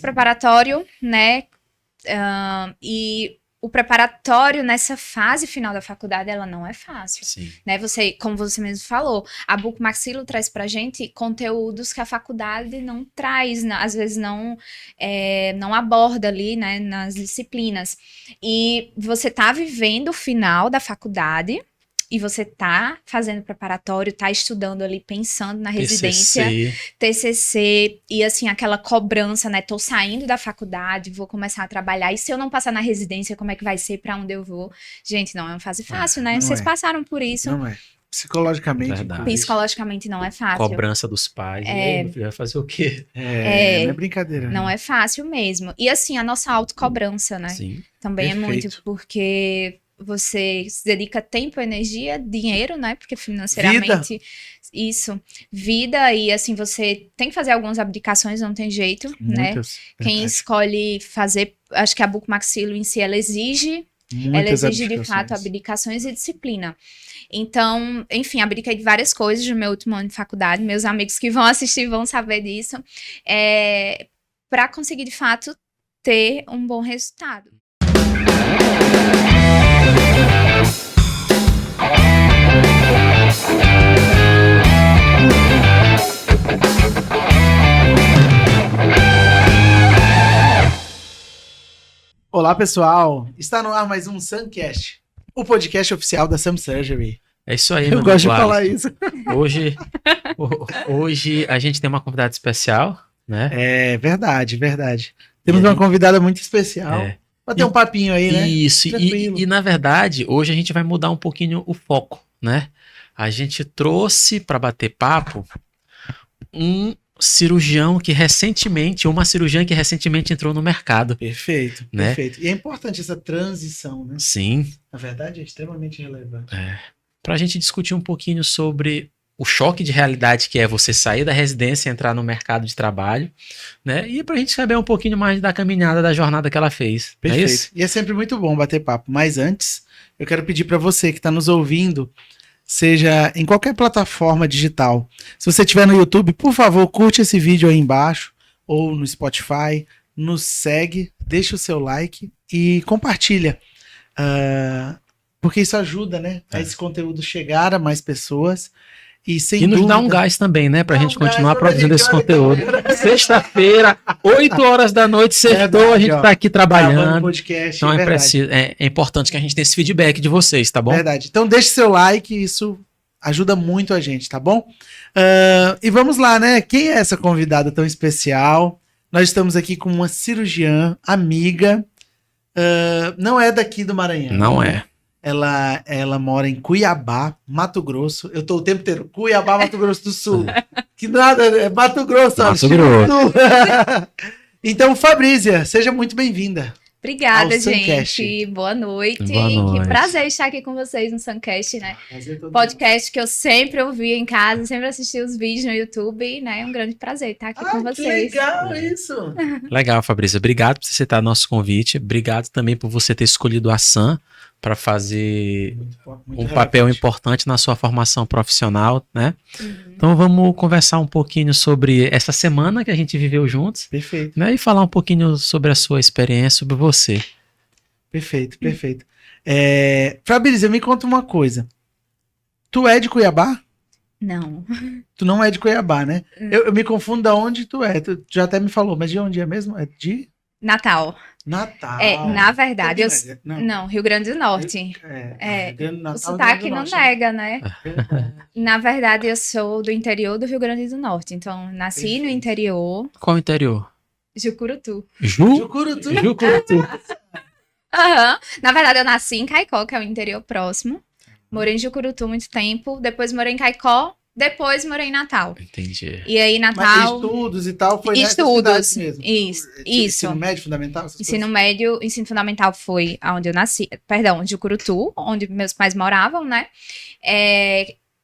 Preparatório, né? E o preparatório nessa fase final da faculdade, ela não é fácil. Sim. Né? Como você mesmo falou, a Bucomaxilo traz pra gente conteúdos que a faculdade não traz, às vezes não aborda ali, né, nas disciplinas. E você tá vivendo o final da faculdade, e você tá fazendo preparatório, tá estudando ali, pensando na residência, TCC, e assim, aquela cobrança, né, tô saindo da faculdade, vou começar a trabalhar, e se eu não passar na residência, como é que vai ser, pra onde eu vou? Gente, não é uma fase fácil, né? Vocês passaram por isso. Não é. Psicologicamente. Psicologicamente não é fácil. Cobrança dos pais. E aí, meu filho, vai fazer o quê? Não é brincadeira. Não é fácil mesmo. E assim, a nossa autocobrança, né? Sim. Também é muito, porque você se dedica tempo, energia, dinheiro, né? Porque financeiramente, vida, e assim, você tem que fazer algumas abdicações, não tem jeito, né? Quem escolhe fazer, acho que a Bucomaxilo em si, ela exige de fato abdicações e disciplina. Então, enfim, abdiquei de várias coisas no meu último ano de faculdade, meus amigos que vão assistir vão saber disso, para conseguir de fato ter um bom resultado. Olá, pessoal! Está no ar mais um Suncast, o podcast oficial da Sam Surgery. É isso aí, Eu gosto de falar isso. Hoje a gente tem uma convidada especial, né? É verdade. Temos uma convidada muito especial. Vai ter um papinho aí, né? Isso, e na verdade, hoje a gente vai mudar um pouquinho o foco, né? A gente trouxe para bater papo uma cirurgiã que recentemente entrou no mercado. Perfeito, né? perfeito. E é importante essa transição, né? Sim. Na verdade, é extremamente relevante. Para a gente discutir um pouquinho sobre o choque de realidade que é você sair da residência e entrar no mercado de trabalho, né? E para a gente saber um pouquinho mais da caminhada, da jornada que ela fez. Perfeito. É isso? E é sempre muito bom bater papo. Mas antes, eu quero pedir para você que está nos ouvindo, seja em qualquer plataforma digital. Se você estiver no YouTube, por favor, curte esse vídeo aí embaixo, ou no Spotify, nos segue, deixa o seu like e compartilha. Porque isso ajuda, né? A esse conteúdo chegar a mais pessoas. E nos dá um gás também, né? Pra gente continuar produzindo esse conteúdo. Sexta-feira, 8 horas da noite, sextou, a gente tá aqui trabalhando. Podcast, então é importante que a gente tenha esse feedback de vocês, tá bom? Verdade. Então deixe seu like, isso ajuda muito a gente, tá bom? E vamos lá, né? Quem é essa convidada tão especial? Nós estamos aqui com uma cirurgiã, amiga, não é daqui do Maranhão. Não é. Ela mora em Cuiabá, Mato Grosso. Eu tô o tempo inteiro, Cuiabá, Mato Grosso do Sul. Que nada, é Mato Grosso. Mato Grosso. Então, Fabrícia, seja muito bem-vinda. Obrigada, gente. Boa noite. Que prazer estar aqui com vocês no Suncast, né? Podcast que eu sempre ouvi em casa, sempre assisti os vídeos no YouTube, né? É um grande prazer estar aqui com vocês. Que legal isso! Legal, Fabrícia. Obrigado por você aceitar nosso convite. Obrigado também por você ter escolhido a Sam para fazer muito papel importante na sua formação profissional, né? Então vamos conversar um pouquinho sobre essa semana que a gente viveu juntos. Perfeito. Né? E falar um pouquinho sobre a sua experiência, sobre você. Perfeito. Fabrícia, me conta uma coisa. Tu é de Cuiabá? Não. Tu não é de Cuiabá, né? Eu me confundo de onde tu é. Tu já até me falou, mas de onde é mesmo? É de... Natal. Na verdade, não, Rio Grande do Norte. Rio Grande do Natal, o sotaque não nega, né? Na verdade, eu sou do interior do Rio Grande do Norte, então nasci no interior. Qual interior? Jucurutu. Jucurutu. Na verdade, eu nasci em Caicó, que é o interior próximo. Morei em Jucurutu muito tempo, depois morei em Caicó, depois morei em Natal. Entendi. E aí, Natal... Mas estudos e tal foi nessa cidade mesmo? Isso. Ensino médio, fundamental? Ensino fundamental foi onde eu nasci. Perdão, de Jucurutu, onde meus pais moravam, né?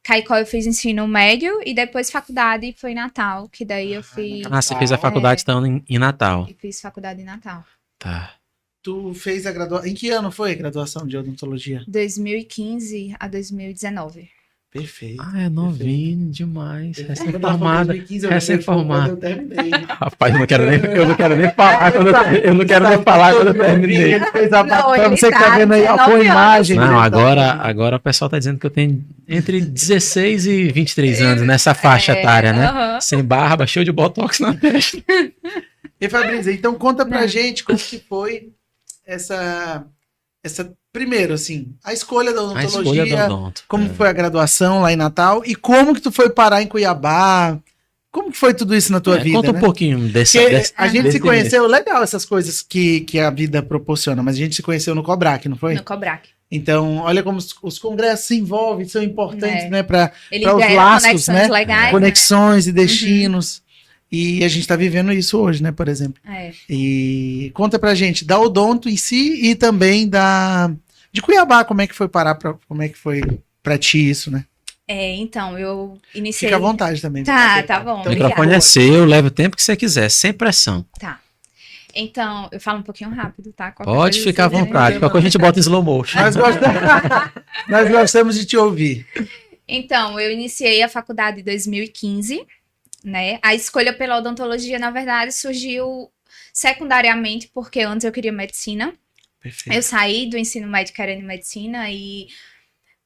Caicó eu fiz ensino médio e depois faculdade foi em Natal, que daí eu fiz... você fez a faculdade então em Natal. Eu fiz faculdade em Natal. Tá. Tu fez a graduação... Em que ano foi a graduação de odontologia? 2015 a 2019. Perfeito. Ah, é novinho demais. Quando Recém-formada. ela falou 2015, eu lembrei, Recém-formada. quando eu terminei. Rapaz, eu não quero nem falar quando eu terminei. Ele fez a Não, pra ele você que tá tá vendo aí, ó, 19 põe anos. imagem. Não, Ele tá- agora o pessoal tá dizendo que eu tenho entre 16 e 23 anos nessa faixa etária, né? aham. Sem barba, cheio de botox na testa. E Fabrício, então conta pra Não. gente como que foi essa primeiro, assim, a escolha da A escolha do odontologia, odonto. como foi a graduação lá em Natal e como que tu foi parar em Cuiabá? Como que foi tudo isso na tua vida, Conta né? um pouquinho Porque a gente se conheceu, legal essas coisas que a vida proporciona, mas a gente se conheceu no Cobrac, não foi? No Cobrac. Então, olha como os congressos se envolvem, são importantes, É. né, para Ele os gera laços, conexões né? legais. Conexões e destinos. E a gente tá vivendo isso hoje, né, por exemplo. Né? É. E conta pra gente da odonto em si e também de Cuiabá, como é que foi como é que foi pra ti isso, né? Então, eu iniciei... Fica à vontade também. Tá bom. O microfone Obrigada. é seu, leva o tempo que você quiser, sem pressão. Tá. Então, eu falo um pouquinho rápido, tá? Qualquer Pode coisa ficar à você- vontade, qualquer coisa a gente bota em slow motion. Nós gostamos de te ouvir. Então, eu iniciei a faculdade em 2015, né? A escolha pela odontologia, na verdade, surgiu secundariamente porque antes eu queria medicina. Perfeito. Eu saí do ensino médio querendo medicina e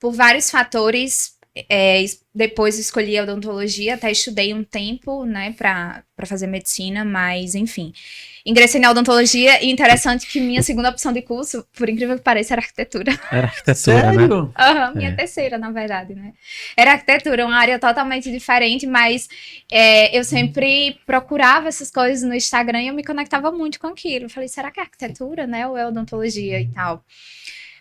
por vários fatores, depois escolhi a odontologia, até estudei um tempo, né, pra fazer medicina, mas enfim. Ingressei na odontologia e interessante que minha segunda opção de curso, por incrível que pareça, era arquitetura. Era arquitetura, né? Sério? Aham, minha É. terceira, na verdade, né? Era arquitetura, uma área totalmente diferente, mas eu sempre procurava essas coisas no Instagram e eu me conectava muito com aquilo. Eu falei, será que é arquitetura, né? Ou é odontologia e tal?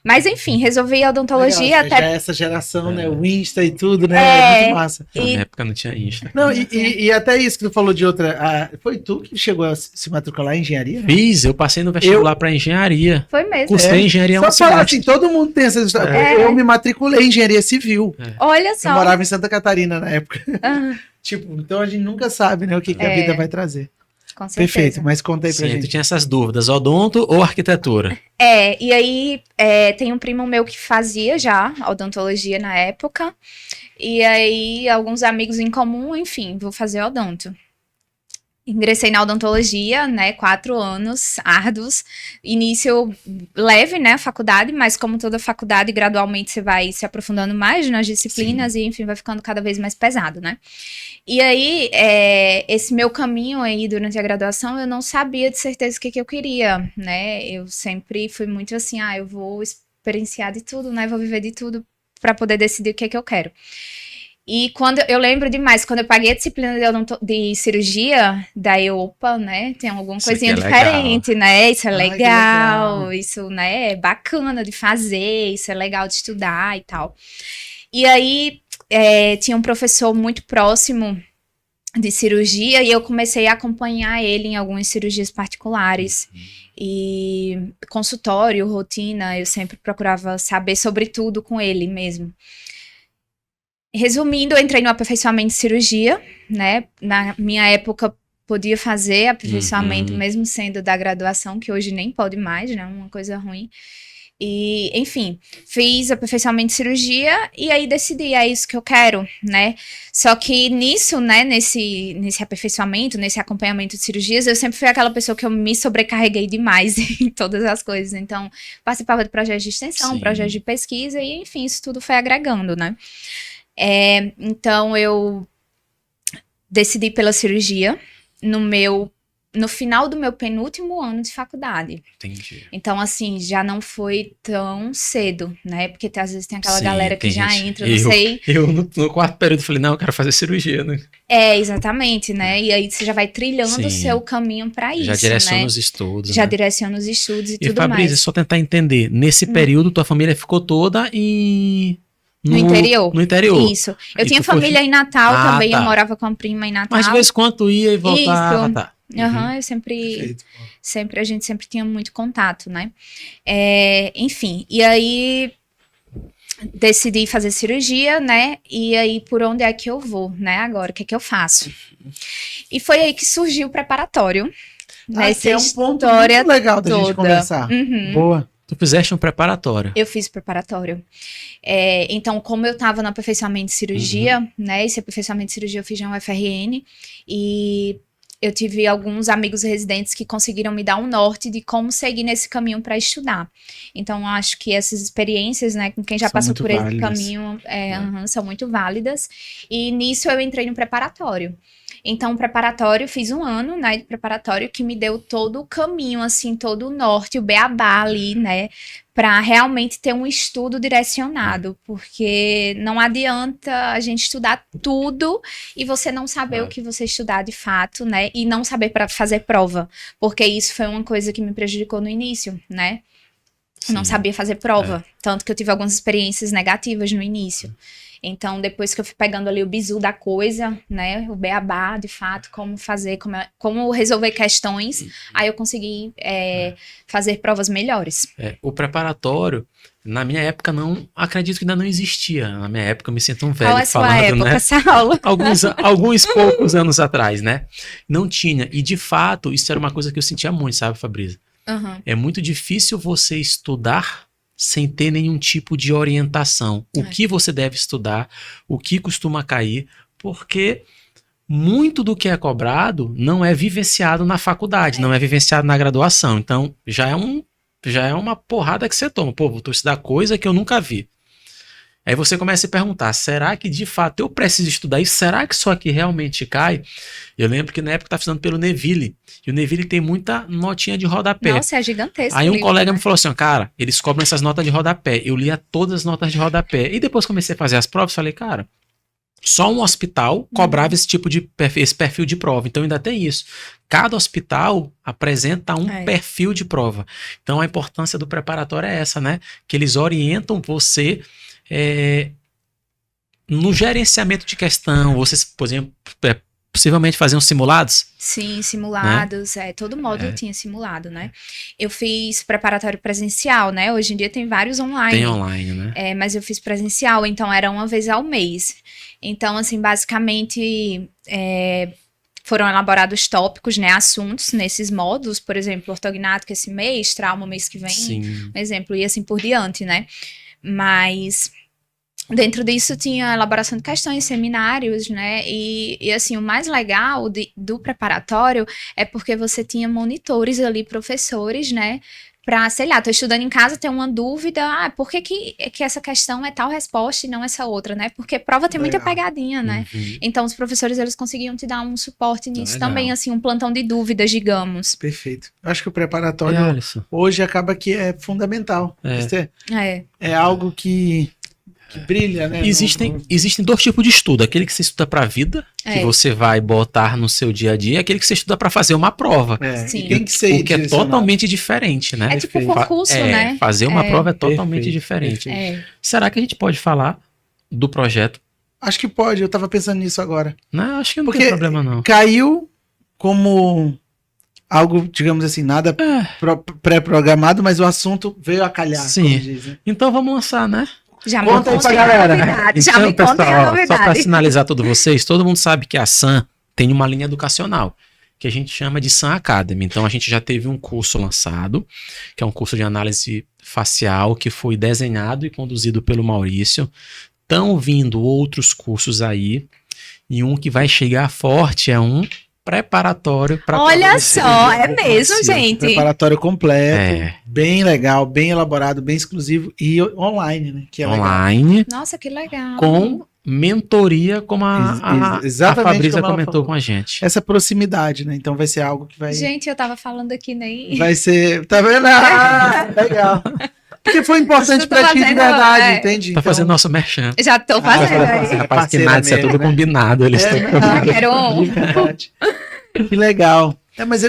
Mas enfim, resolvi a odontologia Legal, já até... essa geração, né? O Insta e tudo, né? É. É muito massa. Na E- minha época não tinha Insta. Não, e até isso que tu falou de outra. Foi tu que chegou a se matricular em engenharia? Né? Fiz, eu passei no vestibular para engenharia. Foi mesmo. Cursei engenharia Só falar cidade. assim, todo mundo tem essa história. É. Eu me matriculei em engenharia civil. Olha Eu só. morava em Santa Catarina na época. Aham, Tipo, então a gente nunca sabe, né, o que a vida vai trazer. com certeza. Perfeito, mas conta aí pra Sim, tu gente. tinha essas dúvidas, odonto ou arquitetura? E aí tem um primo meu que fazia já odontologia na época, e aí alguns amigos em comum, enfim, vou fazer odonto. Ingressei na odontologia, né, 4 anos árduos, início leve, né, a faculdade, mas como toda faculdade, gradualmente você vai se aprofundando mais nas disciplinas e, enfim, vai ficando cada vez mais pesado, né. E aí, esse meu caminho aí durante a graduação, eu não sabia de certeza o que eu queria, né, eu sempre fui muito assim, eu vou experienciar de tudo, né, vou viver de tudo para poder decidir o que eu quero. E quando eu lembro demais, quando eu paguei a disciplina de cirurgia, daí opa, né? Tem alguma Isso coisinha aqui é diferente, né? Isso é Ai, que legal, legal. isso, né, é bacana de fazer, isso é legal de estudar e tal. E aí tinha um professor muito próximo de cirurgia e eu comecei a acompanhar ele em algumas cirurgias particulares. E consultório, rotina, eu sempre procurava saber sobre tudo com ele mesmo. Resumindo, eu entrei no aperfeiçoamento de cirurgia, né? Na minha época, podia fazer aperfeiçoamento, mesmo sendo da graduação, que hoje nem pode mais, né? Uma coisa ruim. E, enfim, fiz aperfeiçoamento de cirurgia e aí decidi, é isso que eu quero, né? Só que nisso, né, nesse aperfeiçoamento, nesse acompanhamento de cirurgias, eu sempre fui aquela pessoa que eu me sobrecarreguei demais em todas as coisas. Então, participava de projetos de extensão, Sim. projetos de pesquisa e, enfim, isso tudo foi agregando, né? Então, eu decidi pela cirurgia no final do meu penúltimo ano de faculdade. Entendi. Então, assim, já não foi tão cedo, né? Porque às vezes tem aquela Sim, galera que tem já gente- entra, não sei. Eu, no quarto período, falei, não, eu quero fazer cirurgia, né? Exatamente, né? E aí você já vai trilhando o Sim. seu caminho pra isso, Já direciona né? os estudos, Já né? direciona os estudos e E tudo Fabrício, mais. só tentar entender, nesse período tua família ficou toda No interior. No interior. Isso. Eu Aí tinha tu foi- família em Natal Ah, também, tá. eu morava com a prima em Natal. Mas de vez em quando tu ia e voltava, Isso. tá. Aham, eu sempre... Perfeito. A gente sempre tinha muito contato, né? Enfim, e aí decidi fazer cirurgia, né? E aí, por onde é que eu vou, né? Agora, o que é que eu faço? E foi aí que surgiu o preparatório. Ah, Nessa que é um ponto história muito legal da gente toda. conversar. Uhum. Boa. Tu fizeste um preparatório. Eu fiz preparatório. Então, como eu estava no aperfeiçoamento de cirurgia, né? Esse aperfeiçoamento de cirurgia eu fiz na UFRN. E eu tive alguns amigos residentes que conseguiram me dar um norte de como seguir nesse caminho para estudar. Então, eu acho que essas experiências, né, com quem já São passou muito por esse válidas. caminho, são muito válidas. E nisso eu entrei no preparatório. Então, o preparatório, fiz um ano, né, de preparatório, que me deu todo o caminho, assim, todo o norte, o beabá ali, né, para realmente ter um estudo direcionado, porque não adianta a gente estudar tudo e você não saber o que você estudar de fato, né, e não saber para fazer prova, porque isso foi uma coisa que me prejudicou no início, né, eu não Sim. sabia fazer prova, tanto que eu tive algumas experiências negativas no início. Então, depois que eu fui pegando ali o bizu da coisa, né, o beabá, de fato, como fazer, como resolver questões, aí eu consegui fazer provas melhores. O preparatório, na minha época, acredito que ainda não existia. Na minha época, eu me sinto um velho Qual é a sua falando, época, né? Saulo? Alguns poucos anos atrás, né? Não tinha. E, de fato, isso era uma coisa que eu sentia muito, sabe, Fabrício? Uhum. É muito difícil você estudar sem ter nenhum tipo de orientação. O que você deve estudar, o que costuma cair, porque muito do que é cobrado não é vivenciado na faculdade, não é vivenciado na graduação. Então, já é uma porrada que você toma. Pô, vou estudar coisa que eu nunca vi. Aí você começa a se perguntar, será que de fato eu preciso estudar isso? Será que isso aqui realmente cai? Eu lembro que na época eu estava estudando pelo Neville, e o Neville tem muita notinha de rodapé. Nossa, é gigantesco. Aí um livro, colega né? me falou assim, cara, eles cobram essas notas de rodapé. Eu lia todas as notas de rodapé. E depois comecei a fazer as provas, falei, cara, só um hospital cobrava esse tipo de esse perfil de prova. Então ainda tem isso. Cada hospital apresenta um perfil de prova. Então a importância do preparatório é essa, né? Que eles orientam você no gerenciamento de questão. Vocês, por exemplo, possivelmente faziam simulados? Sim, simulados, todo módulo tinha simulado, né? Eu fiz preparatório presencial, né? Hoje em dia tem vários online. Tem online, né? Mas eu fiz presencial, então era uma vez ao mês. Então, assim, basicamente, foram elaborados tópicos, né? Assuntos nesses módulos, por exemplo, ortognática esse mês, trauma mês que vem, Sim. um exemplo, e assim por diante, né? Mas dentro disso tinha elaboração de questões, seminários, né? E assim, o mais legal do preparatório é porque você tinha monitores ali, professores, né? Pra, sei lá, tô estudando em casa, tem uma dúvida, por que essa questão é tal resposta e não essa outra, né? Porque prova tem muita pegadinha, né? Então, os professores, eles conseguiam te dar um suporte nisso também, assim, um plantão de dúvidas, digamos. Perfeito. Eu acho que o preparatório hoje acaba que é fundamental. É algo que brilha, né? Existem dois tipos de estudo. Aquele que você estuda para a vida, que você vai botar no seu dia a dia, e aquele que você estuda para fazer uma prova. Sim. Tem que ser o que é totalmente diferente, né? É tipo concurso, né? Fazer uma prova é totalmente diferente. Será que a gente pode falar do projeto? Acho que pode, eu tava pensando nisso agora. Não, acho que não tem problema não. Caiu como algo, digamos assim, nada pré-programado, mas o assunto veio a calhar. Sim. Diz, né? Então vamos lançar, né? Já conta aí pra galera. Já me conta a novidade. Só para sinalizar todos vocês, todo mundo sabe que a SAM tem uma linha educacional, que a gente chama de SAM Academy. Então a gente já teve um curso lançado, que é um curso de análise facial, que foi desenhado e conduzido pelo Maurício. Estão vindo outros cursos aí, e um que vai chegar forte é um preparatório para... Olha só, é mesmo, gente. Preparatório completo, bem legal, bem elaborado, bem exclusivo e online, né? Que é online. Legal. Nossa, que legal. Com mentoria, como a Fabrícia comentou com a gente. Essa proximidade, né? Então vai ser algo que vai... Gente, eu tava falando aqui nem... Vai ser... Tá vendo? Legal. Porque foi importante pra ti de verdade, entende? Tá fazendo nosso merchan. Já tô fazendo aí. Rapaz, que nada, isso é tudo combinado. Eles quero um. Que legal.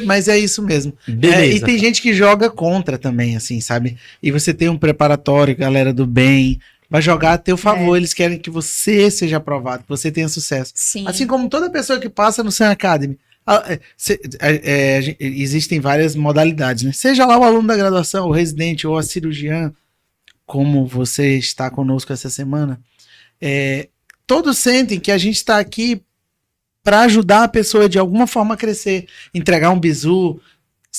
Mas é isso mesmo. E tem gente que joga contra também, assim, sabe? E você tem um preparatório, galera do bem, vai jogar a teu favor. Eles querem que você seja aprovado, que você tenha sucesso. Sim. Assim como toda pessoa que passa no Sun Academy. Existem várias modalidades, né? Seja lá o aluno da graduação, o residente ou a cirurgiã, como você está conosco essa semana, todos sentem que a gente está aqui para ajudar a pessoa de alguma forma a crescer, entregar um bizu,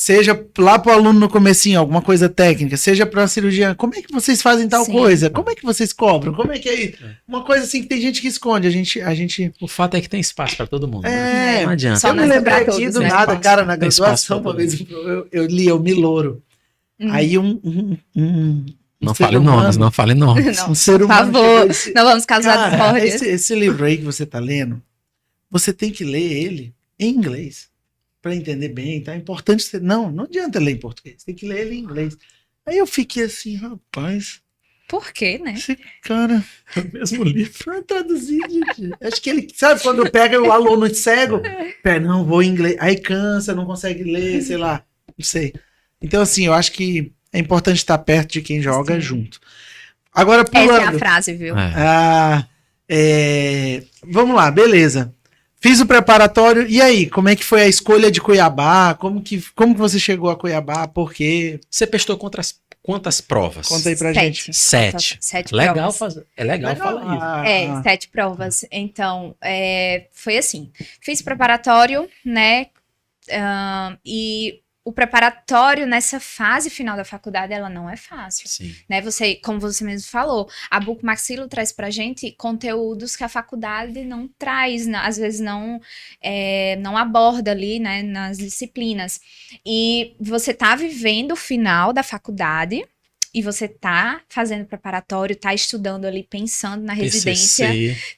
seja lá pro aluno no comecinho, alguma coisa técnica, seja pra cirurgia, como é que vocês fazem tal Sim. coisa? Como é que vocês cobram? Como é que é isso? Uma coisa assim que tem gente que esconde, a gente... O fato é que tem espaço para todo mundo. É, né? Não adianta. Só eu me nessa lembrei pra aqui todos, do né? nada, cara, na Tem espaço graduação, pra uma vez todo eu li o Milouro. Aí Não ser fale humano, nomes, não fale nomes. Não, um ser por humano favor, chegou esse- não vamos causar Cara, discórdias. esse livro aí que você tá lendo, você tem que ler ele em inglês para entender bem, tá? É importante você... Não adianta ler em português, tem que ler ele em inglês. Aí eu fiquei assim, rapaz, Por quê, né? esse cara É o mesmo livro. vai traduzir, gente. Acho que ele, sabe, quando pega o aluno cego, pera, não, vou em inglês, aí cansa, não consegue ler, sei lá, não sei. Então, assim, eu acho que é importante estar perto de quem joga Sim. junto. Agora, Essa é a pulando. frase, viu? É. Vamos lá, beleza. Fiz o preparatório. E aí, como é que foi a escolha de Cuiabá? Como que você chegou a Cuiabá? Por quê? Você prestou quantas provas? Conta aí pra gente. 7. Sete Legal provas. fazer. É legal falar isso. 7 provas. Então, foi assim. Fiz preparatório, né? E o preparatório nessa fase final da faculdade, ela não é fácil. Sim. Né, como você mesmo falou, a Bucomaxilo traz pra gente conteúdos que a faculdade não traz, às vezes não aborda ali, né, nas disciplinas. E você tá vivendo o final da faculdade e você tá fazendo preparatório, tá estudando ali, pensando na residência,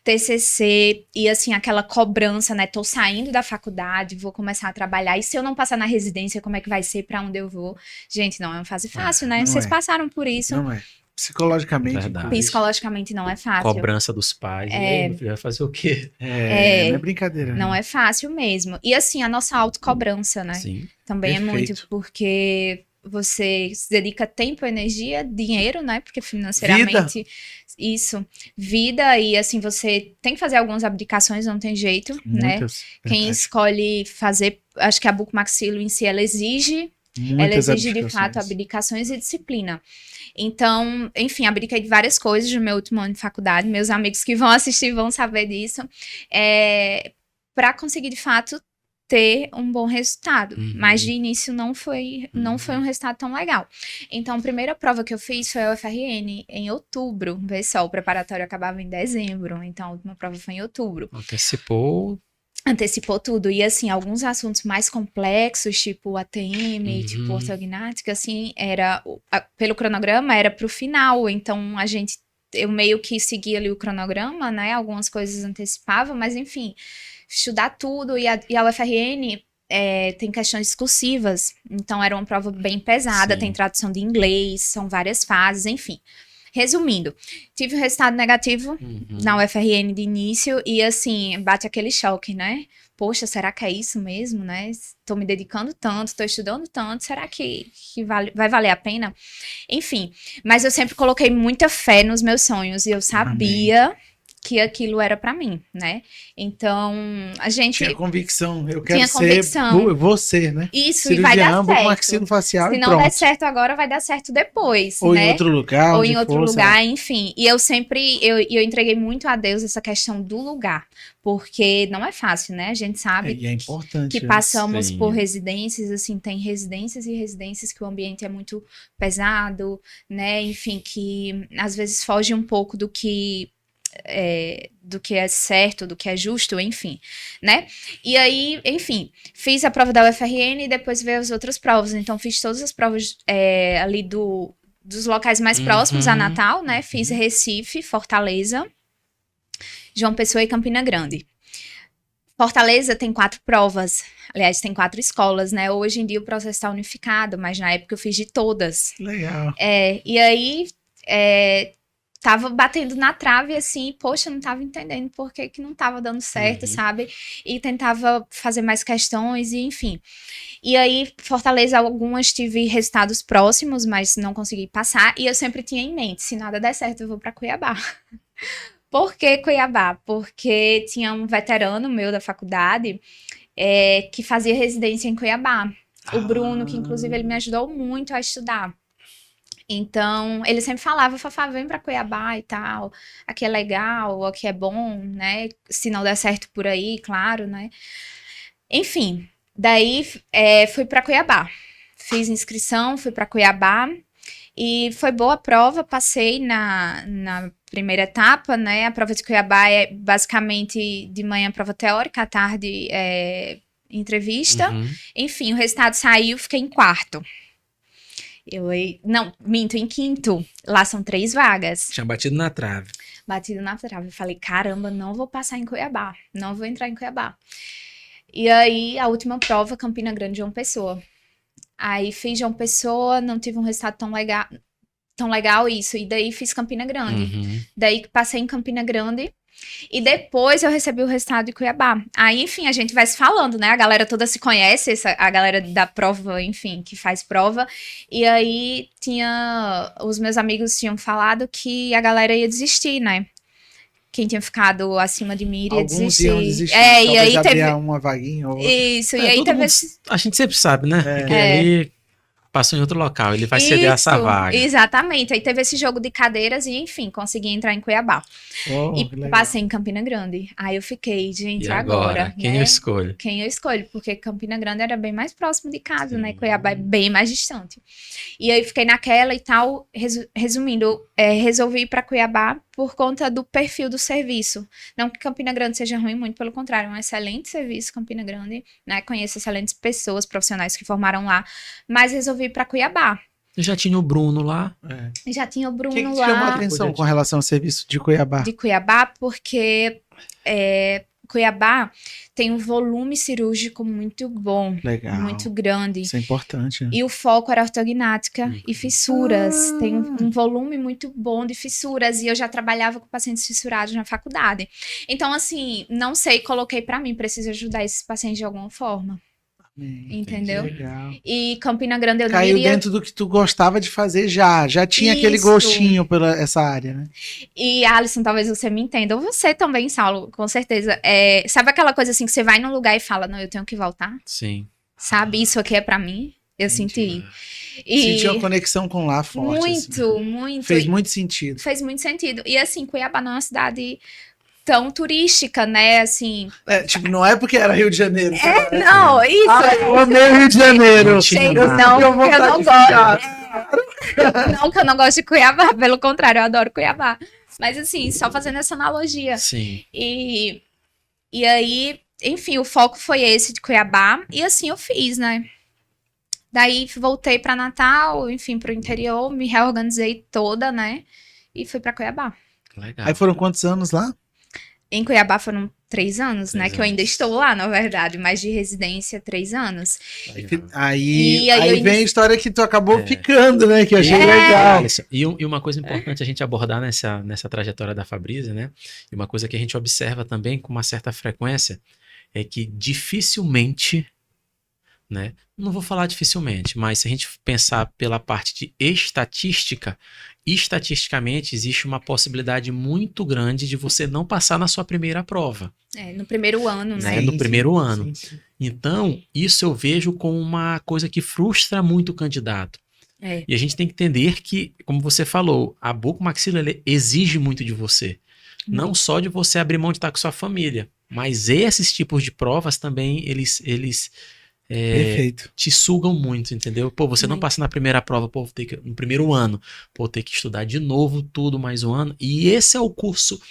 TCC, e assim, aquela cobrança, né, tô saindo da faculdade, vou começar a trabalhar, e se eu não passar na residência, como é que vai ser, pra onde eu vou? Gente, não é uma fase fácil, né? não Vocês é. passaram por isso. Não é. Psicologicamente. Verdade. inclusive. Psicologicamente não é fácil. Cobrança dos pais. E aí, meu filho, vai fazer o quê? Não é brincadeira. Não é fácil mesmo. E assim, a nossa autocobrança, né? Sim. Também é Perfeito. muito, porque você se dedica tempo, energia, dinheiro, né? Porque financeiramente, vida, e assim, você tem que fazer algumas abdicações, não tem jeito, né? Muitas. Quem verdade. escolhe fazer, acho que a Bucomaxilo em si, ela exige Muitas de abdicações. fato abdicações e disciplina. Então, enfim, abdiquei de várias coisas no meu último ano de faculdade. Meus amigos que vão assistir vão saber disso. Para conseguir, de fato, ter um bom resultado. Uhum. Mas de início não foi um resultado tão legal. Então, a primeira prova que eu fiz foi a UFRN em outubro. Vê só, o preparatório acabava em dezembro. Então, a última prova foi em outubro. Antecipou tudo. E, assim, alguns assuntos mais complexos, tipo ATM, tipo ortognática, assim, pelo cronograma, era pro final. Então, eu meio que seguia ali o cronograma, né? Algumas coisas antecipavam, mas, enfim, estudar tudo. E a UFRN tem questões discursivas. Então, era uma prova bem pesada. Sim. Tem tradução de inglês, são várias fases, enfim. Resumindo, tive um resultado negativo na UFRN de início e, assim, bate aquele choque, né? Poxa, será que é isso mesmo, né? Tô me dedicando tanto, tô estudando tanto, será que vai valer a pena? Enfim, mas eu sempre coloquei muita fé nos meus sonhos e eu sabia que aquilo era pra mim, né? Então, a gente... Tinha convicção. Eu Tinha quero convicção. ser você, né? Isso, e vai dar Cirurgião, certo. maxilofacial Se e não pronto. der certo agora, vai dar certo depois, Ou né? em outro lugar. Ou onde em outro for, lugar, enfim. E eu sempre, eu entreguei muito a Deus essa questão do lugar, porque não é fácil, né? A gente sabe E é importante. que né? passamos Sim. por residências, assim, tem residências e residências que o ambiente é muito pesado, né? Enfim, que às vezes foge um pouco do que é certo, do que é justo, enfim, né? E aí, enfim, fiz a prova da UFRN e depois veio as outras provas. Então, fiz todas as provas ali dos locais mais próximos a Natal, né? Fiz Recife, Fortaleza, João Pessoa e Campina Grande. Fortaleza tem 4 provas, aliás, tem 4 escolas, né? Hoje em dia o processo está unificado, mas na época eu fiz de todas. Legal. E aí, tava batendo na trave, assim, poxa, não tava entendendo por que não tava dando certo, sabe? E tentava fazer mais questões, e enfim. E aí, Fortaleza, algumas tive resultados próximos, mas não consegui passar, e eu sempre tinha em mente, se nada der certo, eu vou pra Cuiabá. Por que Cuiabá? Porque tinha um veterano meu da faculdade que fazia residência em Cuiabá. O Bruno, que inclusive ele me ajudou muito a estudar. Então, ele sempre falava, Fafá, vem pra Cuiabá e tal, aqui é legal, aqui é bom, né, se não der certo por aí, claro, né. Enfim, daí fui pra Cuiabá. fiz inscrição, fui para Cuiabá e foi boa a prova, passei na primeira etapa, né? A prova de Cuiabá é basicamente de manhã prova teórica, à tarde entrevista. Enfim, o resultado saiu, fiquei em quarto. Não, minto, em quinto. Lá são 3 vagas. Tinha batido na trave. Batido na trave. Eu falei, caramba, não vou passar em Cuiabá. Não vou entrar em Cuiabá. E aí, a última prova, Campina Grande, João Pessoa. Aí fiz João Pessoa, não tive um resultado tão legal isso. E daí fiz Campina Grande. Daí passei em Campina Grande. E depois eu recebi o resultado de Cuiabá. Aí, enfim, a gente vai se falando, né? A galera toda se conhece, a galera da prova, enfim, que faz prova. E aí os meus amigos tinham falado que a galera ia desistir, né? Quem tinha ficado acima de mim iria desistir. Iam desistir. E aí teve uma vaguinha ou outra. Isso, e aí teve A gente sempre sabe, né? Porque ali passou em outro local, ele vai ceder essa vaga. Exatamente. Aí teve esse jogo de cadeiras e, enfim, consegui entrar em Cuiabá. E passei em Campina Grande. Aí eu fiquei, gente, e agora? Quem eu escolho? Quem eu escolho? Porque Campina Grande era bem mais próximo de casa, né? Cuiabá é bem mais distante. E aí fiquei naquela e tal. Resumindo, resolvi ir para Cuiabá por conta do perfil do serviço. Não que Campina Grande seja ruim, muito pelo contrário, é um excelente serviço, Campina Grande, né? Conheço excelentes pessoas, profissionais que formaram lá, mas resolvi ir para Cuiabá. Já tinha o Bruno lá. Já tinha o Bruno que lá. chamou a atenção com relação ao serviço de Cuiabá? De Cuiabá, porque Cuiabá tem um volume cirúrgico muito bom. Legal. Muito grande. Isso é importante, né? E o foco era ortognática e fissuras. Tem um volume muito bom de fissuras. E eu já trabalhava com pacientes fissurados na faculdade. Então, assim, não sei, coloquei pra mim, preciso ajudar esses pacientes de alguma forma. Entendeu? Legal. E Campina Grande eu não Caiu iria... dentro do que tu gostava de fazer já tinha aquele gostinho pela essa área, né? E Alisson, talvez você me entenda, ou você também, Saulo, com certeza. Sabe aquela coisa assim que você vai num lugar e fala, não, eu tenho que voltar? Sim. Sabe, isso aqui é pra mim? Eu senti. Senti uma conexão com lá forte. Muito, assim. muito. Fez muito sentido. Fez muito sentido. E assim, Cuiabá não é uma cidade tão turística, né, assim... tipo, não é porque era Rio de Janeiro. Não, isso... eu amei o Rio de Janeiro. Não, que eu não gosto. Não que eu não gosto de Cuiabá, pelo contrário, eu adoro Cuiabá. Mas assim, só fazendo essa analogia. Sim. E aí, enfim, o foco foi esse de Cuiabá. E assim eu fiz, né? Daí voltei para Natal, enfim, pro interior, me reorganizei toda, né? E fui para Cuiabá. Legal. Aí foram quantos anos lá? Em Cuiabá foram 3 anos, né? Que eu ainda estou lá, na verdade, mas de residência 3 anos. Aí vem a história que tu acabou ficando, né? Que eu achei legal. E uma coisa importante a gente abordar nessa trajetória da Fabrícia, né? E uma coisa que a gente observa também com uma certa frequência é que dificilmente, né? Não vou falar dificilmente, mas se a gente pensar pela parte de estatisticamente existe uma possibilidade muito grande de você não passar na sua primeira prova. No primeiro ano, né? No primeiro ano. Sim. Então, isso eu vejo como uma coisa que frustra muito o candidato. E a gente tem que entender que, como você falou, a bucomaxila exige muito de você. Não só de você abrir mão de estar com sua família, mas esses tipos de provas também, eles te sugam muito, entendeu? Pô, você não passa na primeira prova, pô, no primeiro ano, pô, ter que estudar de novo tudo mais um ano. E esse é o curso,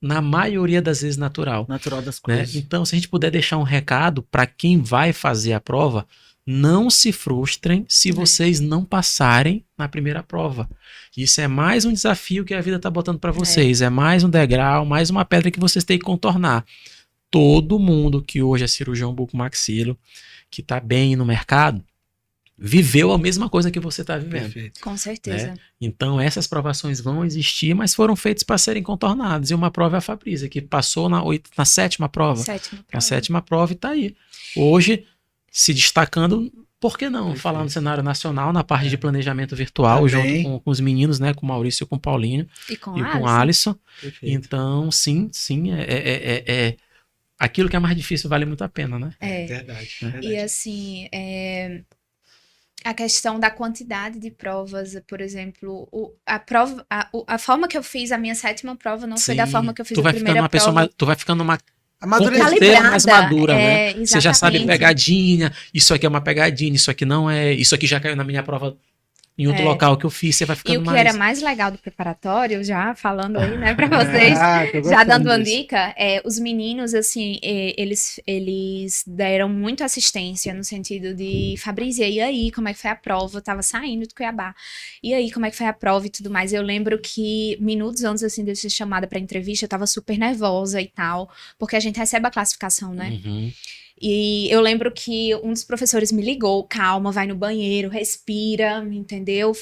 na maioria das vezes, natural. Natural das Né? coisas. Então, se a gente puder deixar um recado para quem vai fazer a prova, não se frustrem se vocês não passarem na primeira prova. Isso é mais um desafio que a vida está botando para vocês. É mais um degrau, mais uma pedra que vocês têm que contornar. Todo mundo que hoje é cirurgião bucomaxilo, que está bem no mercado, viveu a mesma coisa que você está vivendo. Perfeito. Com certeza. Né? Então, essas provações vão existir, mas foram feitas para serem contornadas. E uma prova é a Fabrícia, que passou na 7ª prova. Na 7ª prova e está aí. Hoje, se destacando, por que não? Perfeito. Falar no cenário nacional, na parte de planejamento virtual, junto com os meninos, né? Com o Maurício e com o Paulinho. E com o Alisson. Perfeito. Então, sim, aquilo que é mais difícil vale muito a pena, né? Verdade. E assim, a questão da quantidade de provas, por exemplo, a forma que eu fiz a minha 7ª prova não foi da forma que eu fiz a primeira prova. Tu vai ficando uma Amadurecimento. Ser mais madura, né? é, Você já sabe exatamente. pegadinha, isso aqui é uma pegadinha, isso aqui não é, isso aqui já caiu na minha prova em outro É. local que eu fiz, você vai E ficando o que mais... era mais legal do preparatório, já falando aí, né, pra vocês, Tô já gostando dando uma disso. dica, os meninos, assim, eles deram muito assistência no sentido de, Fabrícia, e aí, como é que foi a prova? Eu tava saindo do Cuiabá. E aí, como é que foi a prova e tudo mais? Eu lembro que minutos antes, assim, de eu ser chamada pra entrevista, eu tava super nervosa e tal, porque a gente recebe a classificação, né? Uhum. E eu lembro que um dos professores me ligou, calma, vai no banheiro, respira, entendeu?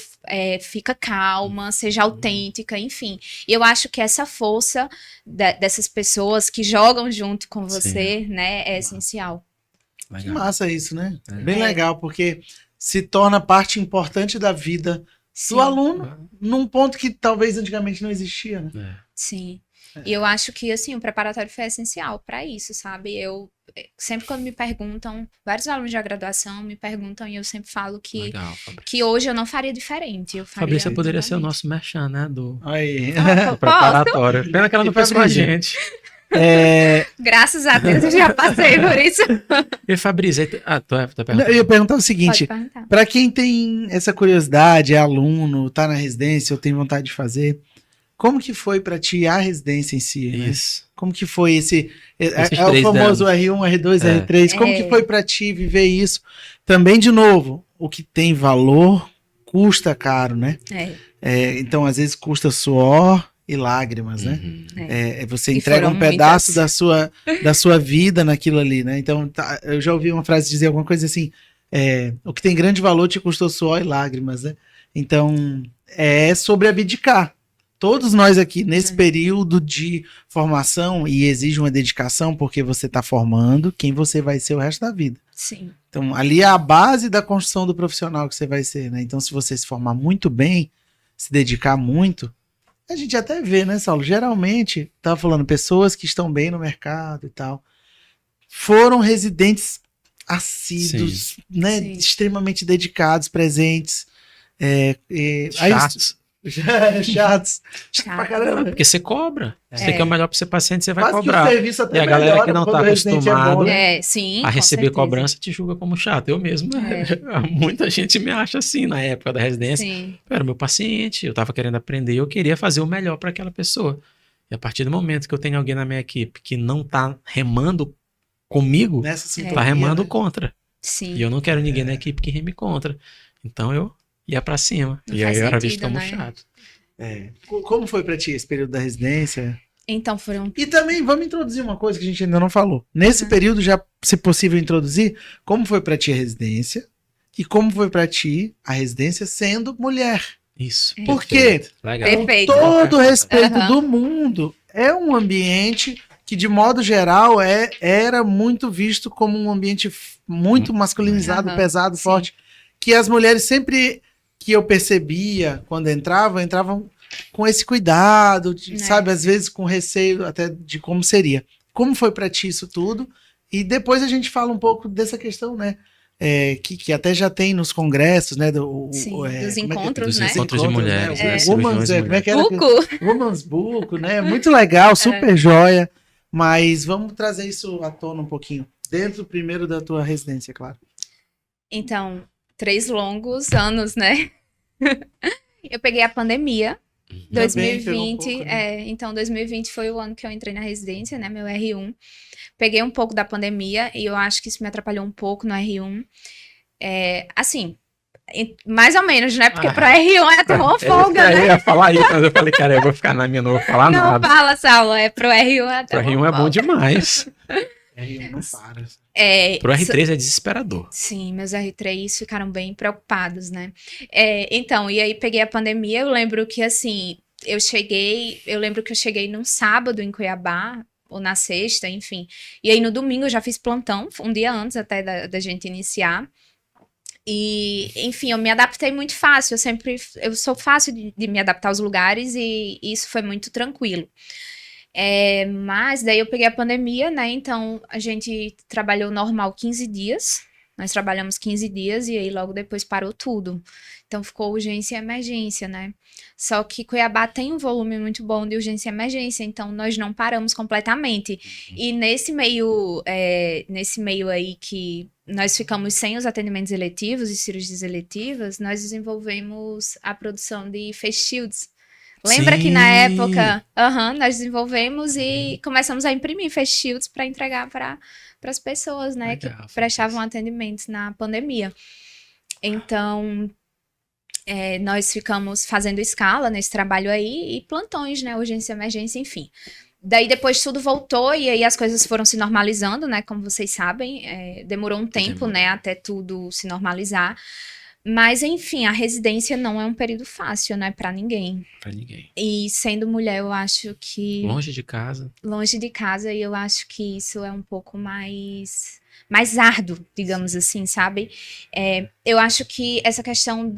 Fica calma, seja autêntica, enfim. E eu acho que essa força dessas pessoas que jogam junto com você, né, é essencial. Que Legal. massa isso, né? É. Bem legal, porque se torna parte importante da vida Sim, do aluno num ponto que talvez antigamente não existia, né? É. sim. E eu acho que, assim, o preparatório foi essencial para isso, sabe? Sempre quando me perguntam, vários alunos de graduação me perguntam e eu sempre falo Legal, Fabrício. que hoje eu não faria diferente. Eu faria Fabrícia poderia ser o novamente. nosso merchan, né? Do Aí. do preparatório. Pena que ela não E faz com a Fabrícia? gente. Graças a Deus eu já passei por isso. E Fabrícia, tu Eu perguntando? ia perguntar o Pode seguinte: perguntar. para quem tem essa curiosidade, é aluno, tá na residência ou tem vontade de fazer, como que foi para ti a residência em si, né? Isso. Como que foi esse Esses o 3 famoso anos. R1, R2, É. R3? Como que foi para ti viver isso? Também, de novo, o que tem valor custa caro, né? Então, às vezes, custa suor e lágrimas, né? Uhum. Você E entrega foram um pedaço muitas. da sua vida naquilo ali, né? Então, eu já ouvi uma frase dizer alguma coisa assim: o que tem grande valor te custou suor e lágrimas, né? Então, é sobre abdicar. Todos nós aqui, nesse período de formação, e exige uma dedicação, porque você está formando quem você vai ser o resto da vida. Sim. Então, ali é a base da construção do profissional que você vai ser, né? Então, se você se formar muito bem, se dedicar muito, a gente até vê, né, Saulo? Geralmente, tava falando, pessoas que estão bem no mercado e tal, foram residentes assíduos, né? Sim. Extremamente dedicados, presentes. Chatos. Chatos. Chato. Pra caramba. Porque você cobra. Você quer o melhor pro seu paciente, você vai Quase que o cobrar. serviço até E a galera melhora que não quando tá o residente é bom, acostumado né? Sim, a com receber certeza. cobrança te julga como chato. Eu mesmo. Muita gente me acha assim na época da residência. Sim. Eu era meu paciente, eu tava querendo aprender, eu queria fazer o melhor para aquela pessoa. E a partir do momento que eu tenho alguém na minha equipe que não tá remando comigo, Nessa sintonia, tá remando né? contra. Sim. E eu não quero ninguém na equipe que reme contra. Então eu ia pra cima. Não E aí faz eu era visto sentido, como né? chato. Como foi pra ti esse período da residência? Então foram. E também vamos introduzir uma coisa que a gente ainda não falou. Nesse período, já, se possível, introduzir como foi pra ti a residência e como foi pra ti a residência sendo mulher. Isso. Por perfeito. quê? Legal. Perfeito. Todo o respeito Aham. do mundo, é um ambiente que, de modo geral, era muito visto como um ambiente muito masculinizado, Aham, pesado, sim. forte. Que as mulheres sempre que eu percebia quando entravam com esse cuidado, sabe? Às vezes com receio até de como seria. Como foi pra ti isso tudo? E depois a gente fala um pouco dessa questão, né? Que até já tem nos congressos, né? Sim, dos como é que- encontros, Dos né? encontros de mulheres, né? O Cirurgiões Woman's, de como é que era? Buco. Woman's Book, né? Muito legal, super joia. Mas vamos trazer isso à tona um pouquinho. Dentro primeiro da tua residência, claro. Então, 3 longos anos, né? Eu peguei a pandemia. Ainda bem, pegou um 2020, pouco, né? então 2020 foi o ano que eu entrei na residência, né, meu R1. Peguei um pouco da pandemia e eu acho que isso me atrapalhou um pouco no R1. Assim, mais ou menos, né, porque pro R1 é até uma folga, Eu né? ia falar isso, mas eu falei, cara, eu vou ficar na minha, não vou falar Não nada. fala, Saulo, pro R1 é até Pro uma R1 é bom folga. demais. R1 não para. Pro R3 é desesperador. Sim, meus R3 ficaram bem preocupados, né? Então, e aí peguei a pandemia, eu lembro que assim, eu lembro que eu cheguei num sábado em Cuiabá, ou na sexta, enfim. E aí no domingo eu já fiz plantão, um dia antes até da gente iniciar. E, enfim, eu me adaptei muito fácil, eu sou fácil de me adaptar aos lugares e isso foi muito tranquilo. Mas daí eu peguei a pandemia, né? Então a gente trabalhou normal 15 dias Nós trabalhamos 15 dias e aí logo depois parou tudo. Então ficou urgência e emergência, né? Só que Cuiabá tem um volume muito bom de urgência e emergência, então nós não paramos completamente. E nesse meio aí que nós ficamos sem os atendimentos eletivos e cirurgias eletivas, nós desenvolvemos a produção de face shields. Lembra que na época, nós desenvolvemos e começamos a imprimir face shields para entregar para as pessoas, né, Legal, que prestavam atendimentos na pandemia. Então, nós ficamos fazendo escala nesse trabalho aí e plantões, né, urgência, emergência, enfim. Daí depois tudo voltou e aí as coisas foram se normalizando, né, como vocês sabem, demorou um tempo, né, até tudo se normalizar. Mas, enfim, a residência não é um período fácil, né, pra ninguém. Pra ninguém. E sendo mulher, eu acho que... Longe de casa. Longe de casa, e eu acho que isso é um pouco mais árduo, digamos assim, sabe? Eu acho que essa questão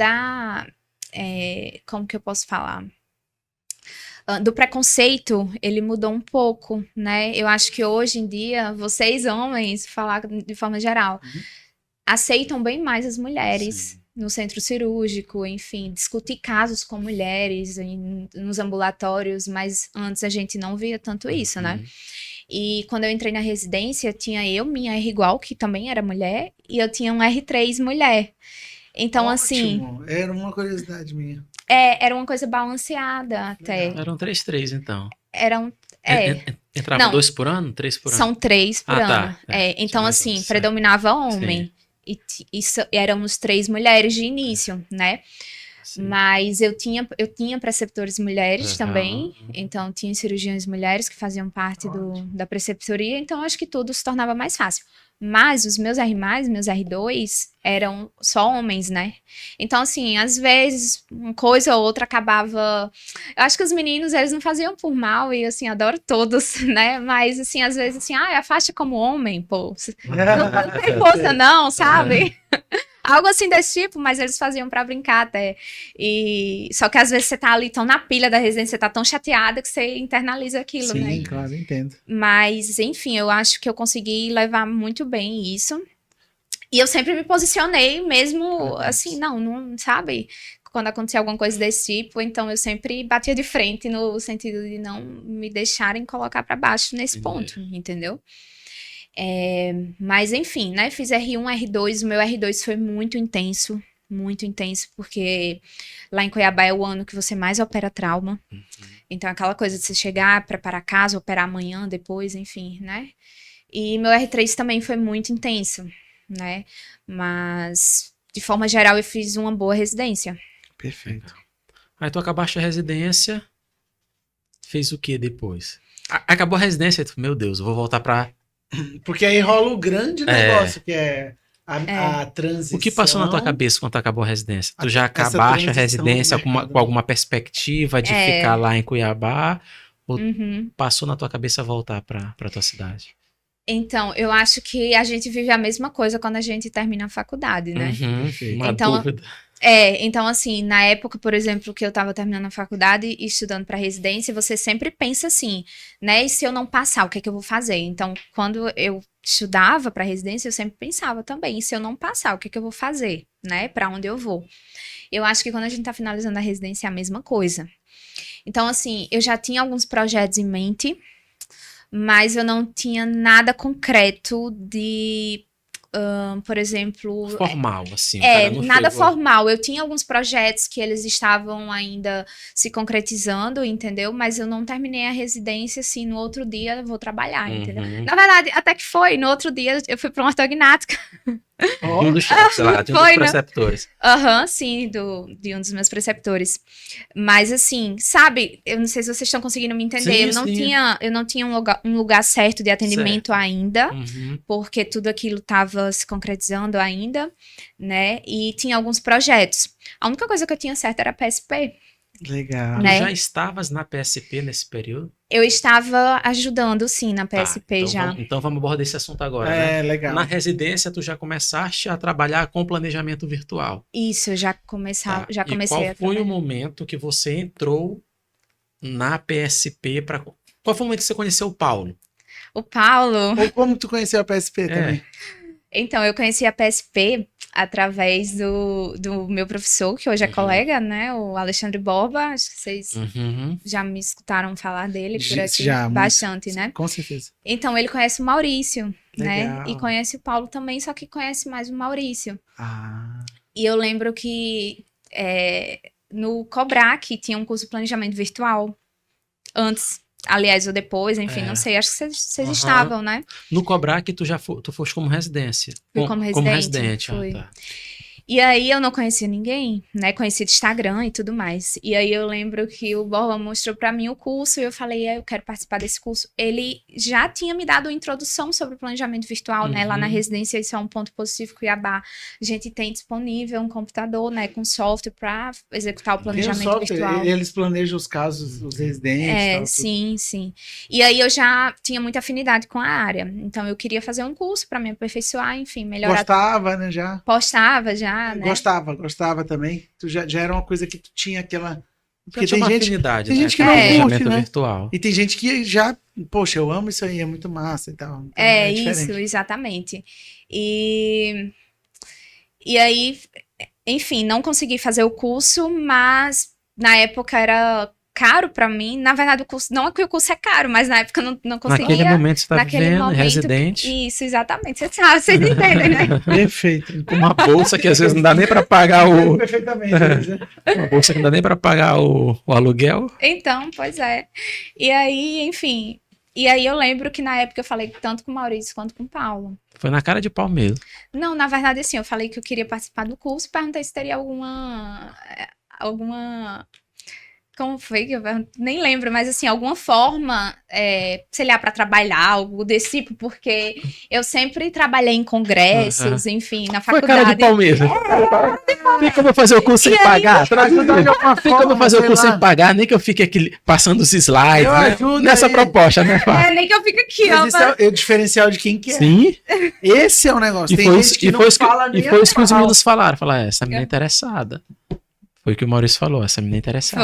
como que eu posso falar? Do preconceito, ele mudou um pouco, né? Eu acho que hoje em dia, vocês homens, falar de forma geral, aceitam bem mais as mulheres. Sim. No centro cirúrgico, enfim, discutir casos com mulheres nos ambulatórios, mas antes a gente não via tanto isso, né? E quando eu entrei na residência, tinha minha R igual, que também era mulher, e eu tinha um R3 mulher. Então, ótimo. Assim... Era uma curiosidade minha. Era uma coisa balanceada até. Eram 3 então. Entrava não, 2 por ano? 3 por ano? São 3 por ano. Tá. Então, assim, predominava homem. Sim. E éramos 3 mulheres de início, né? Sim. Mas eu tinha preceptores mulheres também, então tinha cirurgiões mulheres que faziam parte da preceptoria, então acho que tudo se tornava mais fácil. Mas os meus R+, meus R2, eram só homens, né? Então, assim, às vezes, uma coisa ou outra acabava... Eu acho que os meninos, eles não faziam por mal, e, assim, adoro todos, né? Mas, assim, às vezes, assim, afasta como homem, pô. Não tem força, não, sabe? Algo assim desse tipo, mas eles faziam pra brincar até. Só que às vezes você tá ali tão na pilha da residência, você tá tão chateada que você internaliza aquilo, né? Sim, claro, entendo. Mas, enfim, eu acho que eu consegui levar muito bem isso. E eu sempre me posicionei mesmo, assim, não, sabe? Quando acontecia alguma coisa desse tipo, então eu sempre batia de frente no sentido de não me deixarem colocar pra baixo nesse ponto, entendeu? Mas enfim, né, fiz R1, R2, o meu R2 foi muito intenso, porque lá em Cuiabá é o ano que você mais opera trauma, então aquela coisa de você chegar, preparar a casa, operar amanhã, depois, enfim, né, e meu R3 também foi muito intenso, né, mas de forma geral eu fiz uma boa residência. Perfeito. Aí tu acabaste a residência, fez o que depois? Acabou a residência, meu Deus, eu vou voltar pra... Porque aí rola o grande negócio, que é a transição. O que passou na tua cabeça quando tu acabou a residência? Tu já acabaste a residência com alguma perspectiva de ficar lá em Cuiabá? Ou passou na tua cabeça voltar pra tua cidade? Então, eu acho que a gente vive a mesma coisa quando a gente termina a faculdade, né? Uma dúvida. Então, assim, na época, por exemplo, que eu tava terminando a faculdade e estudando para residência, você sempre pensa assim, né? E se eu não passar, o que é que eu vou fazer? Então, quando eu estudava para residência, eu sempre pensava também, e se eu não passar, o que é que eu vou fazer, né? Para onde eu vou? Eu acho que quando a gente tá finalizando a residência é a mesma coisa. Então, assim, eu já tinha alguns projetos em mente, mas eu não tinha nada concreto de... por exemplo... Formal, assim. Nada formal. Eu tinha alguns projetos que eles estavam ainda se concretizando, entendeu? Mas eu não terminei a residência, assim, no outro dia eu vou trabalhar, entendeu? Na verdade, até que foi. No outro dia eu fui para uma ortognática. Um dos chefes, sei lá, de um dos preceptores. Sim, de um dos meus preceptores. Mas assim, sabe, eu não sei se vocês estão conseguindo me entender. Sim, eu não tinha um lugar certo de atendimento ainda, porque tudo aquilo estava se concretizando ainda, né? E tinha alguns projetos. A única coisa que eu tinha certa era a PSP. Legal. Né? Tu já estavas na PSP nesse período? Eu estava ajudando, sim, na PSP já. Então vamos abordar esse assunto agora, né? Legal. Na residência, tu já começaste a trabalhar com planejamento virtual. Isso, eu já comecei a trabalhar. E qual foi o momento que você entrou na PSP? Qual foi o momento que você conheceu o Paulo? O Paulo... Ou como tu conheceu a PSP também? Então, eu conheci a PSP através do meu professor, que hoje é colega, né? O Alexandre Borba. Acho que vocês já me escutaram falar dele por aqui Já, bastante, né? Com certeza. Então, ele conhece o Maurício, né? Legal. E conhece o Paulo também, só que conhece mais o Maurício. Ah, E eu lembro que no Cobrac tinha um curso de planejamento virtual. Antes, aliás, ou depois, enfim, não sei. Acho que vocês estavam, né? No Cobrac, tu foste como residência. Fui como residente. Fui. Tá. E aí eu não conhecia ninguém, né? Conhecia de Instagram e tudo mais. E aí eu lembro que o Borba mostrou pra mim o curso e eu falei, eu quero participar desse curso. Ele já tinha me dado uma introdução sobre o planejamento virtual, né? Lá na residência, isso é um ponto positivo, Cuiabá. A gente tem disponível um computador, né? Com software pra executar o planejamento virtual. Eles planejam os casos, os residentes. Tal, sim. E aí eu já tinha muita afinidade com a área. Então eu queria fazer um curso pra me aperfeiçoar, enfim, melhorar. Gostava, né? Já. Postava já. Né? Gostava também. Tu já era uma coisa que tu tinha aquela. Porque tem gente, afinidade, tem né? gente que não curte, né? Virtual. E tem gente que já, poxa, eu amo isso aí, é muito massa e tal. Então isso, exatamente. E aí, enfim, não consegui fazer o curso, mas na época era caro pra mim. Na verdade, o curso, não é que o curso é caro, mas na época eu não conseguia. Naquele momento você tá vivendo, residente. Isso, exatamente. Vocês entendem, né? Perfeito. Com uma bolsa que às vezes não dá nem pra pagar o... Perfeitamente. Uma bolsa que não dá nem pra pagar o aluguel. Então, pois é. E aí, enfim... E aí eu lembro que na época eu falei tanto com o Maurício quanto com o Paulo. Foi na cara de pau mesmo. Não, na verdade, assim, eu falei que eu queria participar do curso, perguntei se teria alguma... Como foi que eu nem lembro, mas assim, alguma forma, sei lá, para trabalhar, algo desse tipo, porque eu sempre trabalhei em congressos, enfim, na faculdade. Foi cara de pau mesmo. Tem como eu fazer o curso sem pagar? Tem como eu fazer o curso sem pagar, nem que eu fique aqui passando os slides, né? Nessa proposta, né? Nem que eu fique aqui, ó. Mas é o diferencial de quem quer. Sim. Esse é o negócio. Tem gente que não fala nem. E foi isso que os meninos falaram. Falaram, essa menina é interessada. Foi o que o Maurício falou, essa menina é interessada.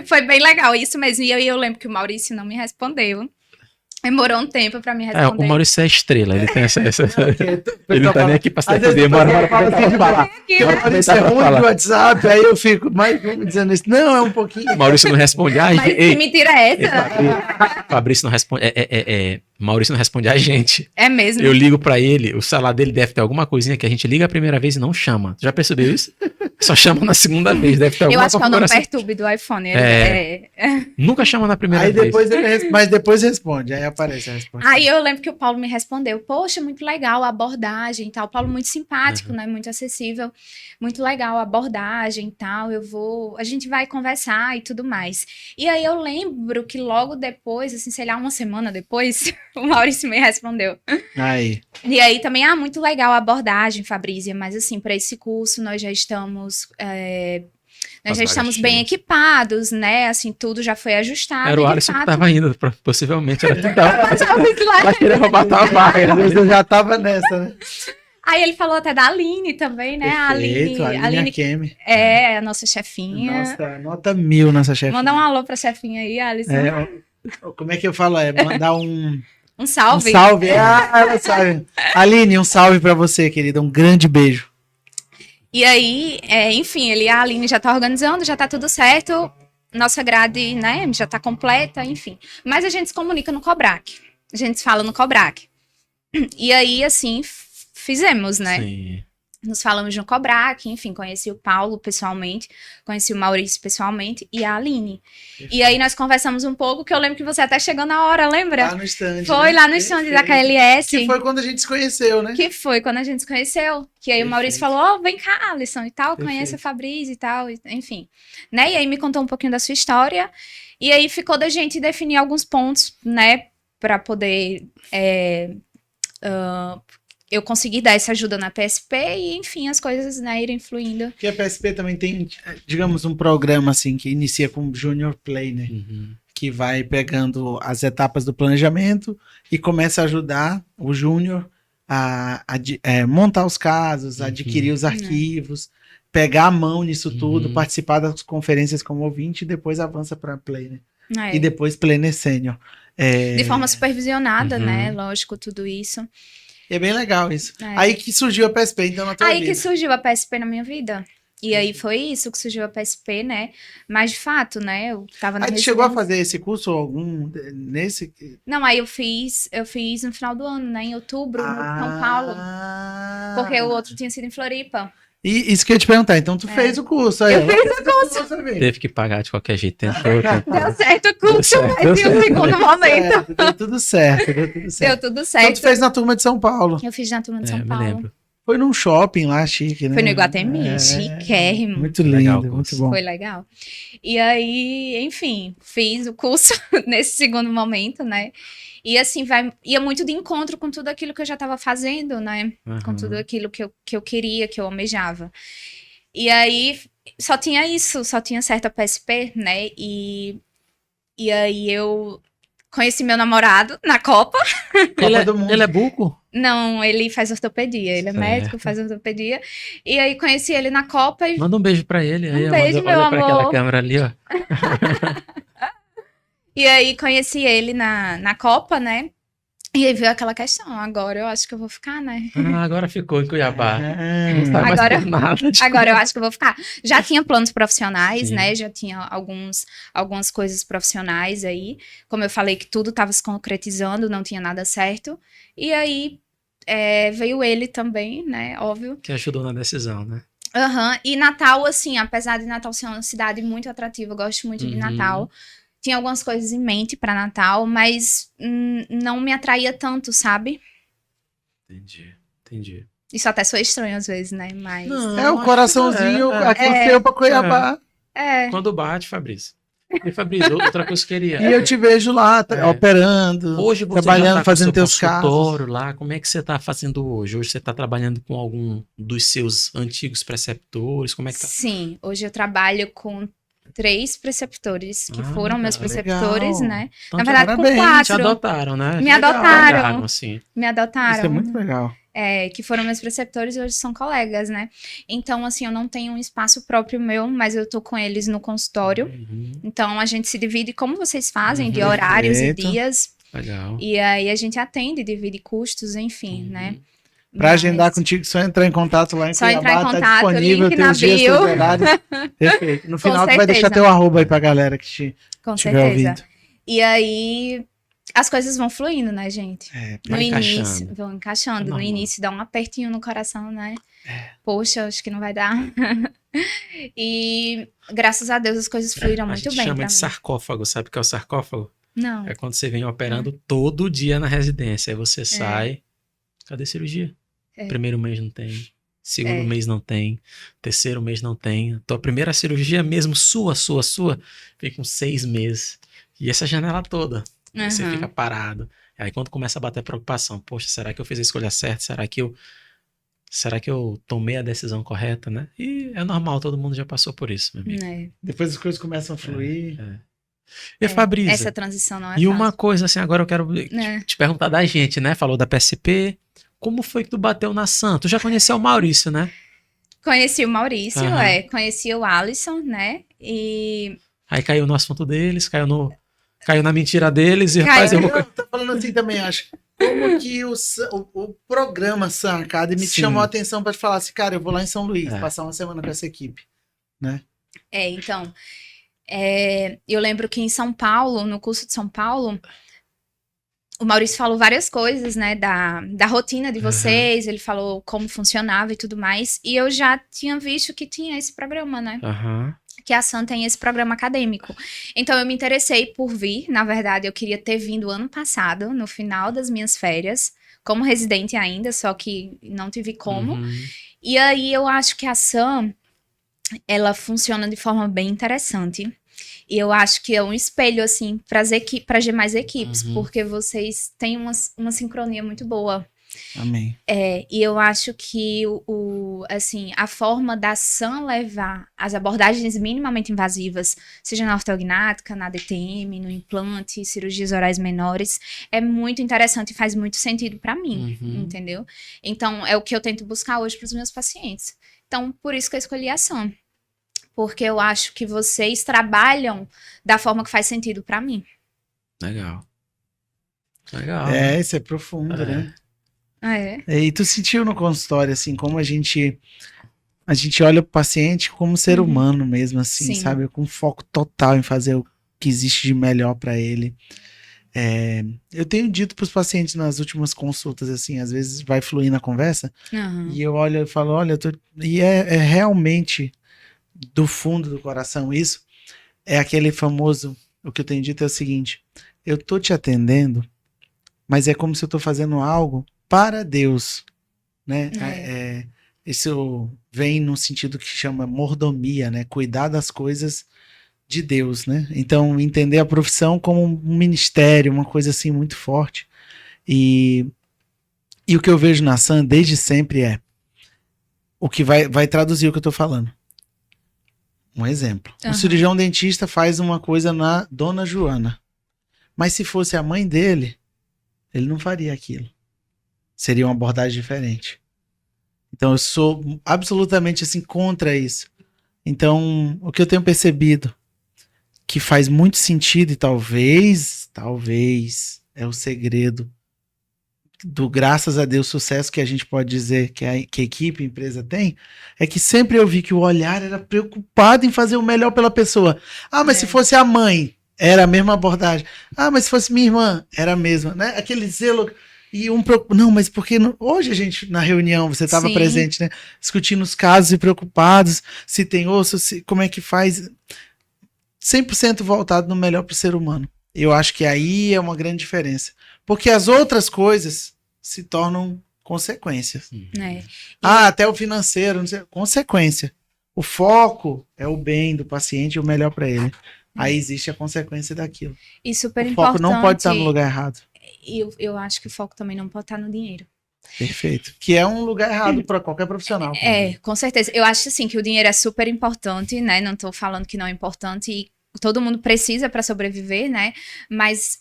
Foi bem legal, isso mesmo. E eu lembro que o Maurício não me respondeu. Demorou um tempo pra me responder. O Maurício é estrela, ele tem essa... ele não tá nem aqui pra se defender. Bora falar. Isso é ruim do WhatsApp, aí eu fico mais dizendo isso. Não, é um pouquinho. Maurício não responde. Mas que mentira é essa? Fabrício não responde. Maurício não responde a gente. É mesmo? Eu ligo pra ele, o celular dele deve ter alguma coisinha que a gente liga a primeira vez e não chama. Já percebeu isso? Só chama na segunda vez, deve ter alguma coisa. Eu acho que é o nome perturbe do iPhone. Nunca chama na primeira aí vez. Depois mas depois responde, aí aparece a resposta. Aí eu lembro que o Paulo me respondeu, poxa, muito legal a abordagem e tal. O Paulo muito simpático, né, muito acessível, muito legal a abordagem e tal, a gente vai conversar e tudo mais. E aí eu lembro que logo depois, assim, sei lá, uma semana depois, o Maurício me respondeu. Aí. E aí também, muito legal a abordagem, Fabrícia, mas assim, para esse curso nós já estamos... Nós já estamos bem equipados, né? Assim, tudo já foi ajustado. Era o Alisson que estava indo, possivelmente. Era que tava querendo matar a vaga. Eu já tava nessa, né? Aí ele falou até da Aline também, né? Perfeito, a Aline Kemi. A nossa chefinha. Nossa, nota 1000 nossa chefinha. Manda um alô pra chefinha aí, Alisson. Como é que eu falo? Mandar um salve. Um salve. Ela sabe. Aline, um salve pra você, querida. Um grande beijo. E aí, enfim, a Aline já tá organizando, já tá tudo certo. Nossa grade, né, já tá completa, enfim. Mas a gente se comunica no Cobrac. A gente se fala no Cobrac. E aí, assim, fizemos, né? Sim. Nos falamos no Cobrac, enfim, conheci o Paulo pessoalmente, conheci o Maurício pessoalmente e a Aline. Perfeito. E aí nós conversamos um pouco, que eu lembro que você até chegou na hora, lembra? Lá no stand. Foi, lá no stand da KLS. Que foi quando a gente se conheceu, né? Que foi quando a gente se conheceu. Que aí o Maurício falou, vem cá, Alisson, e tal, conhece a Fabrício e tal, enfim. Né? E aí me contou um pouquinho da sua história. E aí ficou da gente definir alguns pontos, né, pra poder... eu consegui dar essa ajuda na PSP e, enfim, as coisas, né, irem fluindo. Porque a PSP também tem, digamos, um programa, assim, que inicia com Junior Play, né? Que vai pegando as etapas do planejamento e começa a ajudar o Júnior a montar os casos, adquirir os arquivos, pegar a mão nisso tudo, participar das conferências como ouvinte e depois avança para Play, né? E depois Planner Sênior. De forma supervisionada, né? Lógico, tudo isso. E é bem legal isso. É. Aí que surgiu a PSP, então, na tua Aí vida. que surgiu a PSP na minha vida. E aí foi isso que surgiu a PSP, né? Mas de fato, né? Eu tava na Aí tu chegou a residência. fazer esse curso algum nesse? Não, aí eu fiz no final do ano, né? Em outubro, no São Paulo. Porque o outro tinha sido em Floripa. E isso que eu ia te perguntar, então tu fez o curso aí. Eu fiz o curso. Teve que pagar de qualquer jeito. Tentou. Deu certo o curso, certo, mas em um segundo momento. Deu tudo certo, deu tudo Deu certo. tudo Então certo. tu fez na turma de São Paulo. Eu fiz na turma de É, São me Paulo. lembro. Foi num shopping lá, chique, né? Foi no Iguatemi, chiquérrimo. Muito Legal lindo, o muito curso. bom. Foi legal. E aí, enfim, fiz o curso nesse segundo momento, né? E assim, ia muito de encontro com tudo aquilo que eu já estava fazendo, né? Com tudo aquilo que eu queria, que eu almejava. E aí, só tinha isso, só tinha certa PSP, né? E aí eu conheci meu namorado na Copa. Copa do Mundo. Ele é buco? Não, ele faz ortopedia, ele é Certo. médico, faz ortopedia. E aí conheci ele na Copa e Manda um beijo pra ele. Aí, Um beijo, olha meu pra aquela amor. câmera ali, ó. E aí conheci ele na Copa, né? E aí veio aquela questão, agora eu acho que eu vou ficar, né? Ah, agora ficou em Cuiabá. Ah, Não sai mais Agora- por nada. Agora eu acho que eu vou ficar. Já tinha planos profissionais, Sim. né? Já tinha algumas coisas profissionais aí. Como eu falei que tudo estava se concretizando, não tinha nada certo. E aí veio ele também, né? Óbvio. Que ajudou na decisão, né? Aham. E Natal, assim, apesar de Natal ser uma cidade muito atrativa, eu gosto muito de Uhum. Natal. Tinha algumas coisas em mente para Natal, mas não me atraía tanto, sabe? Entendi. Isso até soa estranho às vezes, né? Mas. Não, É o acho coraçãozinho que aconteceu pra Cuiabá. Quando bate, Fabrício. E Fabrício, outra coisa que eu queria. E eu te vejo lá, operando, Hoje você trabalhando, já tá fazendo com seu teus casos. consultório lá. Como é que você tá fazendo hoje? Hoje você tá trabalhando com algum dos seus antigos preceptores? Como é que tá? Sim, hoje eu trabalho com 3 preceptores, que Ah, foram meus legal. preceptores, né? Então, Na verdade, com parabéns, te 4. adotaram, né? Me Legal. adotaram. Pegaram, assim. Me adotaram. Isso é muito legal. Que foram meus preceptores e hoje são colegas, né? Então, assim, eu não tenho um espaço próprio meu, mas eu tô com eles no consultório. Uhum, Então, a gente se divide como vocês fazem, de Uhum. horários Perfeito. e dias. legal. E aí a gente atende, divide custos, enfim, né? Pra Mas agendar contigo, só entrar em contato lá em Só entrar em Cuiabá, tá contato, disponível, link na teus dias, bio. teus horários. Perfeito. No Com final, tu vai deixar certeza. teu arroba aí pra galera que te Com estiver certeza. ouvindo. E aí as coisas vão fluindo, né, gente? No Vai início, encaixando. vão encaixando. É No normal. início dá um apertinho no coração, né? Poxa, acho que não vai dar. E graças a Deus as coisas fluíram A muito gente bem chama pra de mim. sarcófago. Sabe o que é o sarcófago? Não. É quando você vem operando todo dia na residência. Aí você sai. Cadê cirurgia? Primeiro mês não tem. Segundo mês não tem. Terceiro mês não tem. Tua primeira cirurgia mesmo, sua, fica com 6 meses. E essa janela toda. Você Uhum. fica parado. Aí quando começa a bater a preocupação, poxa, será que eu fiz a escolha certa? Será que eu tomei a decisão correta, né? E é normal, todo mundo já passou por isso, meu amigo. É. Depois as coisas começam a fluir. E Fabrício, Essa transição não é e fácil. uma coisa assim, agora eu quero É. te perguntar da gente, né? Falou da PSP. Como foi que tu bateu na Sam? Tu já conheceu o Maurício, né? Conheci o Maurício, Aham. conheci o Alisson, né? E Aí caiu no assunto deles, caiu na mentira deles e Caiu. rapaz, eu Não, vou... tô falando assim também, acho. Como que o programa Sun Academy te Sim. chamou a atenção pra te falar assim, cara, eu vou lá em São Luís, É. passar uma semana com essa equipe. então, eu lembro que em São Paulo, no curso de São Paulo, o Maurício falou várias coisas, né, da rotina de Aham. vocês, ele falou como funcionava e tudo mais, e eu já tinha visto que tinha esse programa, né, Aham. que a Sun tem esse programa acadêmico. Então eu me interessei por vir, na verdade eu queria ter vindo ano passado, no final das minhas férias, como residente ainda, só que não tive como. Uhum. E aí eu acho que a Sun, ela funciona de forma bem interessante. E eu acho que é um espelho, assim, para as demais equipes, Uhum. porque vocês têm uma sincronia muito boa. Amém. E eu acho que assim, a forma da Sun levar as abordagens minimamente invasivas, seja na ortognática, na DTM, no implante, cirurgias orais menores, é muito interessante e faz muito sentido para mim, Uhum. entendeu? Então, é o que eu tento buscar hoje para os meus pacientes. Então, por isso que eu escolhi a Sun. Porque eu acho que vocês trabalham da forma que faz sentido para mim. Legal. Legal. É, isso é profundo, É. né? Ah, é? E tu sentiu no consultório, assim, como a gente olha pro paciente como ser humano mesmo, assim, Sim. sabe? Com foco total em fazer o que existe de melhor para ele. Eu tenho dito pros pacientes nas últimas consultas, assim, às vezes vai fluindo a conversa, Aham. e eu olho e falo, olha, e é realmente do fundo do coração isso, é aquele famoso, o que eu tenho dito é o seguinte, eu tô te atendendo, mas é como se eu tô fazendo algo para Deus, né? Isso vem num sentido que chama mordomia, né? Cuidar das coisas de Deus, né? Então, entender a profissão como um ministério, uma coisa assim muito forte. E o que eu vejo na Sam desde sempre é o que vai traduzir o que eu tô falando. Um exemplo. Um cirurgião dentista faz uma coisa na Dona Joana. Mas se fosse a mãe dele, ele não faria aquilo. Seria uma abordagem diferente. Então eu sou absolutamente assim contra isso. Então, o que eu tenho percebido que faz muito sentido e talvez é o segredo do, graças a Deus, sucesso que a gente pode dizer que a equipe, a empresa tem, é que sempre eu vi que o olhar era preocupado em fazer o melhor pela pessoa. Ah, mas se fosse a mãe, era a mesma abordagem. Ah, mas se fosse minha irmã, era a mesma, né? Aquele zelo e não, mas porque hoje a gente na reunião você estava presente, né? Discutindo os casos e preocupados, se tem osso, como é que faz, 100% voltado no melhor para o ser humano. Eu acho que aí é uma grande diferença. Porque as outras coisas se tornam consequências. Até o financeiro, não sei, consequência. O foco é o bem do paciente e o melhor para ele. Aí existe a consequência daquilo. E super o importante. foco não pode estar no lugar errado. Eu acho que o foco também não pode estar no dinheiro. Perfeito. Que é um lugar errado para qualquer profissional. Com certeza. Eu acho assim que o dinheiro é super importante, né? Não tô falando que não é importante e todo mundo precisa para sobreviver, né? Mas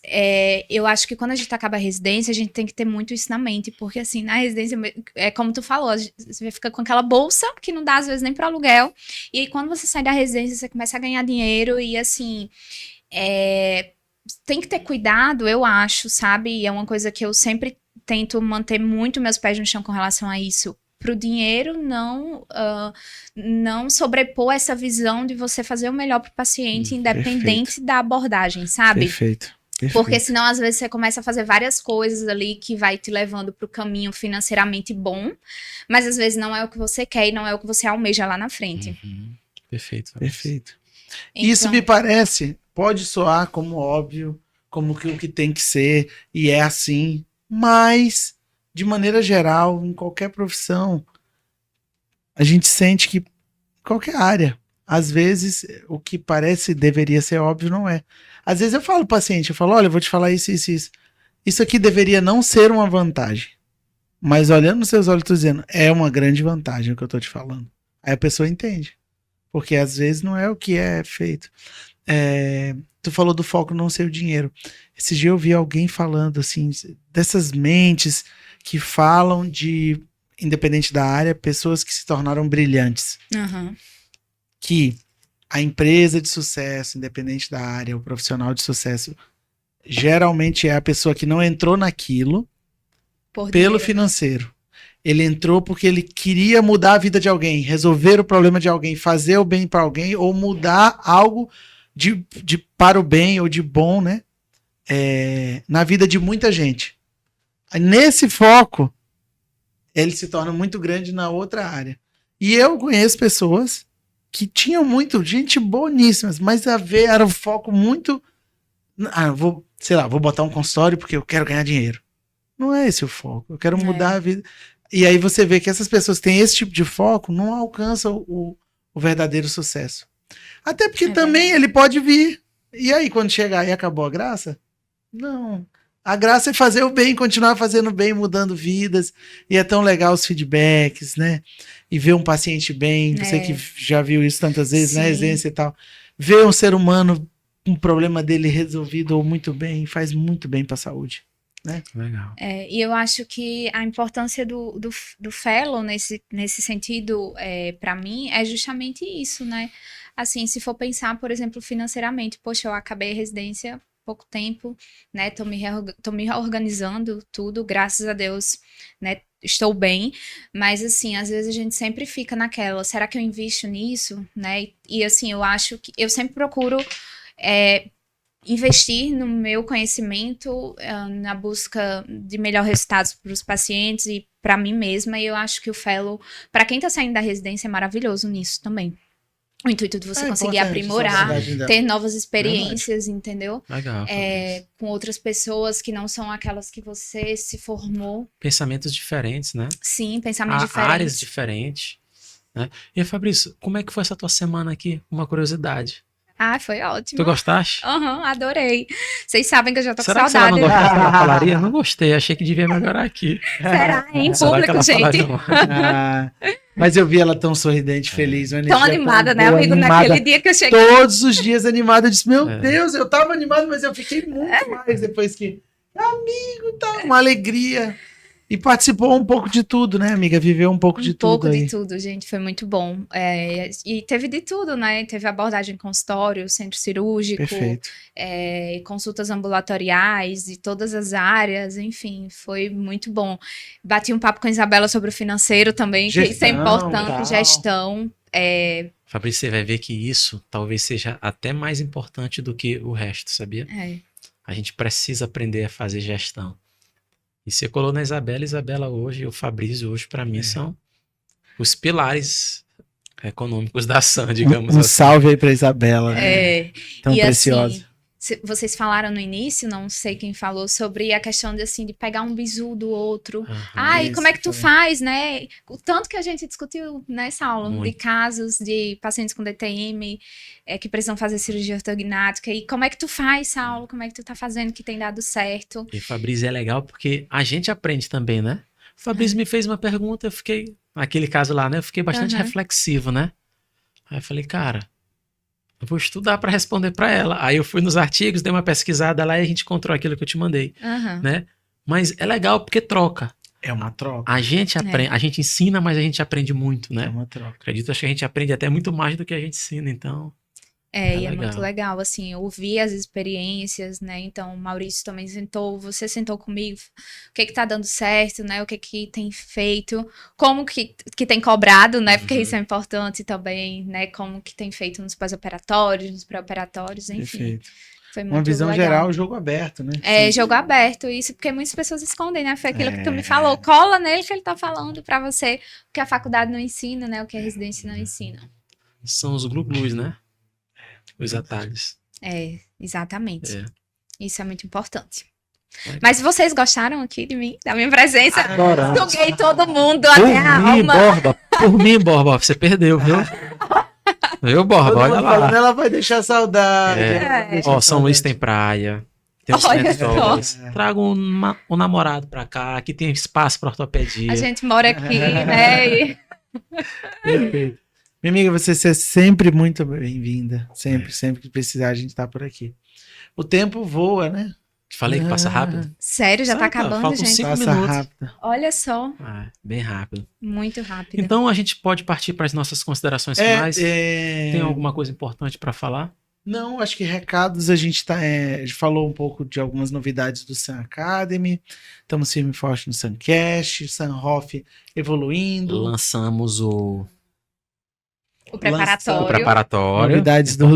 eu acho que quando a gente acaba a residência, a gente tem que ter muito isso na mente, porque assim, na residência, é como tu falou, você fica com aquela bolsa que não dá às vezes nem para aluguel, e aí quando você sai da residência, você começa a ganhar dinheiro e assim, tem que ter cuidado, eu acho, sabe? E é uma coisa que eu sempre tento manter muito meus pés no chão com relação a isso. Pro dinheiro não sobrepor essa visão de você fazer o melhor pro paciente, independente da abordagem, sabe? Perfeito. Porque senão, às vezes, você começa a fazer várias coisas ali que vai te levando pro caminho financeiramente bom, mas às vezes não é o que você quer e não é o que você almeja lá na frente. Perfeito. Perfeito. Então, isso me parece, pode soar como óbvio, como que o que tem que ser, e é assim, mas, de maneira geral, em qualquer profissão, a gente sente que, qualquer área, às vezes, o que parece deveria ser óbvio não é. Às vezes eu falo pro paciente, eu falo, olha, eu vou te falar isso, isso, isso. Isso aqui deveria não ser uma vantagem. Mas olhando nos seus olhos, eu tô dizendo, é uma grande vantagem o que eu tô te falando. Aí a pessoa entende. Porque às vezes não é o que é feito. Tu falou do foco não ser o dinheiro. Esse dia eu vi alguém falando assim, dessas mentes que falam de, independente da área, pessoas que se tornaram brilhantes. Que a empresa de sucesso, independente da área, o profissional de sucesso, geralmente é a pessoa que não entrou naquilo pelo financeiro. Ele entrou porque ele queria mudar a vida de alguém, resolver o problema de alguém, fazer o bem para alguém ou mudar algo para o bem ou de bom, né? Na vida de muita gente. Nesse foco, ele se torna muito grande na outra área. E eu conheço pessoas que tinham gente boníssimas, mas era um foco muito... vou botar um consultório porque eu quero ganhar dinheiro. Não é esse o foco. Eu quero mudar a vida. E aí você vê que essas pessoas que têm esse tipo de foco não alcançam o verdadeiro sucesso. Até porque também ele pode vir. E aí, quando chegar e acabou a graça? Não. A graça é fazer o bem, continuar fazendo bem, mudando vidas. E é tão legal os feedbacks, né? E ver um paciente bem. Você que já viu isso tantas vezes na residência e tal. Ver um ser humano com um problema dele resolvido ou muito bem, faz muito bem para a saúde. Né? Legal. E eu acho que a importância do fellow nesse sentido, para mim, é justamente isso, né? Assim, se for pensar, por exemplo, financeiramente, poxa, eu acabei a residência, pouco tempo, né? Tô me reorganizando tudo, graças a Deus, né? Estou bem, mas assim, às vezes a gente sempre fica naquela, será que eu invisto nisso, né? E assim, eu acho que eu sempre procuro investir no meu conhecimento, na busca de melhores resultados para os pacientes e para mim mesma, e eu acho que o Fellow, para quem está saindo da residência, é maravilhoso nisso também. O intuito de você conseguir aprimorar, ter novas experiências, entendeu? Legal. Com outras pessoas que não são aquelas que você se formou. Pensamentos diferentes, né? Sim, pensamentos diferentes. Áreas diferentes. Né? E Fabrício, como é que foi essa tua semana aqui? Uma curiosidade. Ah, foi ótimo. Tu gostaste? Adorei. Vocês sabem que eu já tô Será com saudade. Que ela não gostasse que ela falaria? Não gostei, achei que devia melhorar aqui. Será? Em público, gente. Mas eu vi ela tão sorridente, feliz. Tão animada, né, amigo? Animada. Naquele dia que eu cheguei. Todos os dias animada. Eu disse, meu Deus, eu tava animado, mas eu fiquei muito mais depois que... Amigo, tá uma alegria. E participou um pouco de tudo, né, amiga? Viveu um pouco de tudo. Um pouco de tudo, gente. Foi muito bom. E teve de tudo, né? Teve abordagem em consultório, centro cirúrgico. Perfeito. Consultas ambulatoriais de todas as áreas. Enfim, foi muito bom. Bati um papo com a Isabela sobre o financeiro também, que isso é importante. Gestão. Fabrício, você vai ver que isso talvez seja até mais importante do que o resto, sabia? A gente precisa aprender a fazer gestão. E você colou na Isabela hoje e o Fabrício hoje, para mim, são os pilares econômicos da SAM, digamos assim. Salve aí pra Isabela. Tão preciosa. Assim, vocês falaram no início, não sei quem falou, sobre a questão de pegar um bizu do outro. E como é que tu faz, né? O tanto que a gente discutiu nessa aula, de casos de pacientes com DTM, que precisam fazer cirurgia ortognática. E como é que tu faz, Saulo? Como é que tu tá fazendo que tem dado certo? E Fabrício, é legal porque a gente aprende também, né? O Fabrício me fez uma pergunta, eu fiquei, naquele caso lá, né? Eu fiquei bastante reflexivo, né? Aí eu falei, cara, eu vou estudar para responder para ela. Aí eu fui nos artigos, dei uma pesquisada lá e a gente encontrou aquilo que eu te mandei, né? Mas é legal porque troca. É uma troca. A gente aprende, a gente ensina, mas a gente aprende muito, né? É uma troca. Acredito, acho que a gente aprende até muito mais do que a gente ensina, então... E é muito legal, assim, ouvir as experiências, né? Então, o Maurício também você sentou comigo, o que tá dando certo, né? O que tem feito, como que tem cobrado, né? Porque isso é importante também, né? Como que tem feito nos pós-operatórios, nos pré-operatórios, enfim. Perfeito. Foi muito uma visão legal. Geral, jogo aberto, né? Jogo aberto, isso porque muitas pessoas escondem, né? Foi aquilo que tu me falou, cola nele que ele tá falando pra você, o que a faculdade não ensina, né? O que a residência não ensina. São os glu-glus, né? Os atalhos. Exatamente. Isso é muito importante. Mas vocês gostaram aqui de mim, da minha presença? Suguei todo mundo até a alma. Por mim, Borba, você perdeu, viu? Viu, Borba? Olha lá. Ela vai deixar saudade. São Luís tem praia. Tem os mentores. Traga um namorado pra cá, aqui tem espaço pra ortopedia. A gente mora aqui, né? Perfeito. Minha amiga, você é sempre muito bem-vinda. Sempre que precisar, a gente tá por aqui. O tempo voa, né? Te falei que passa rápido. Sério, já tá acabando, faltam gente? 5 Passa minutos. rápido. Olha só. Bem rápido. Muito rápido. Então a gente pode partir para as nossas considerações finais. Tem alguma coisa importante para falar? Não, acho que recados a gente falou um pouco de algumas novidades do Sun Academy. Estamos firme e forte no Suncast, Sunhoff evoluindo. Lançamos o preparatório. Novidades do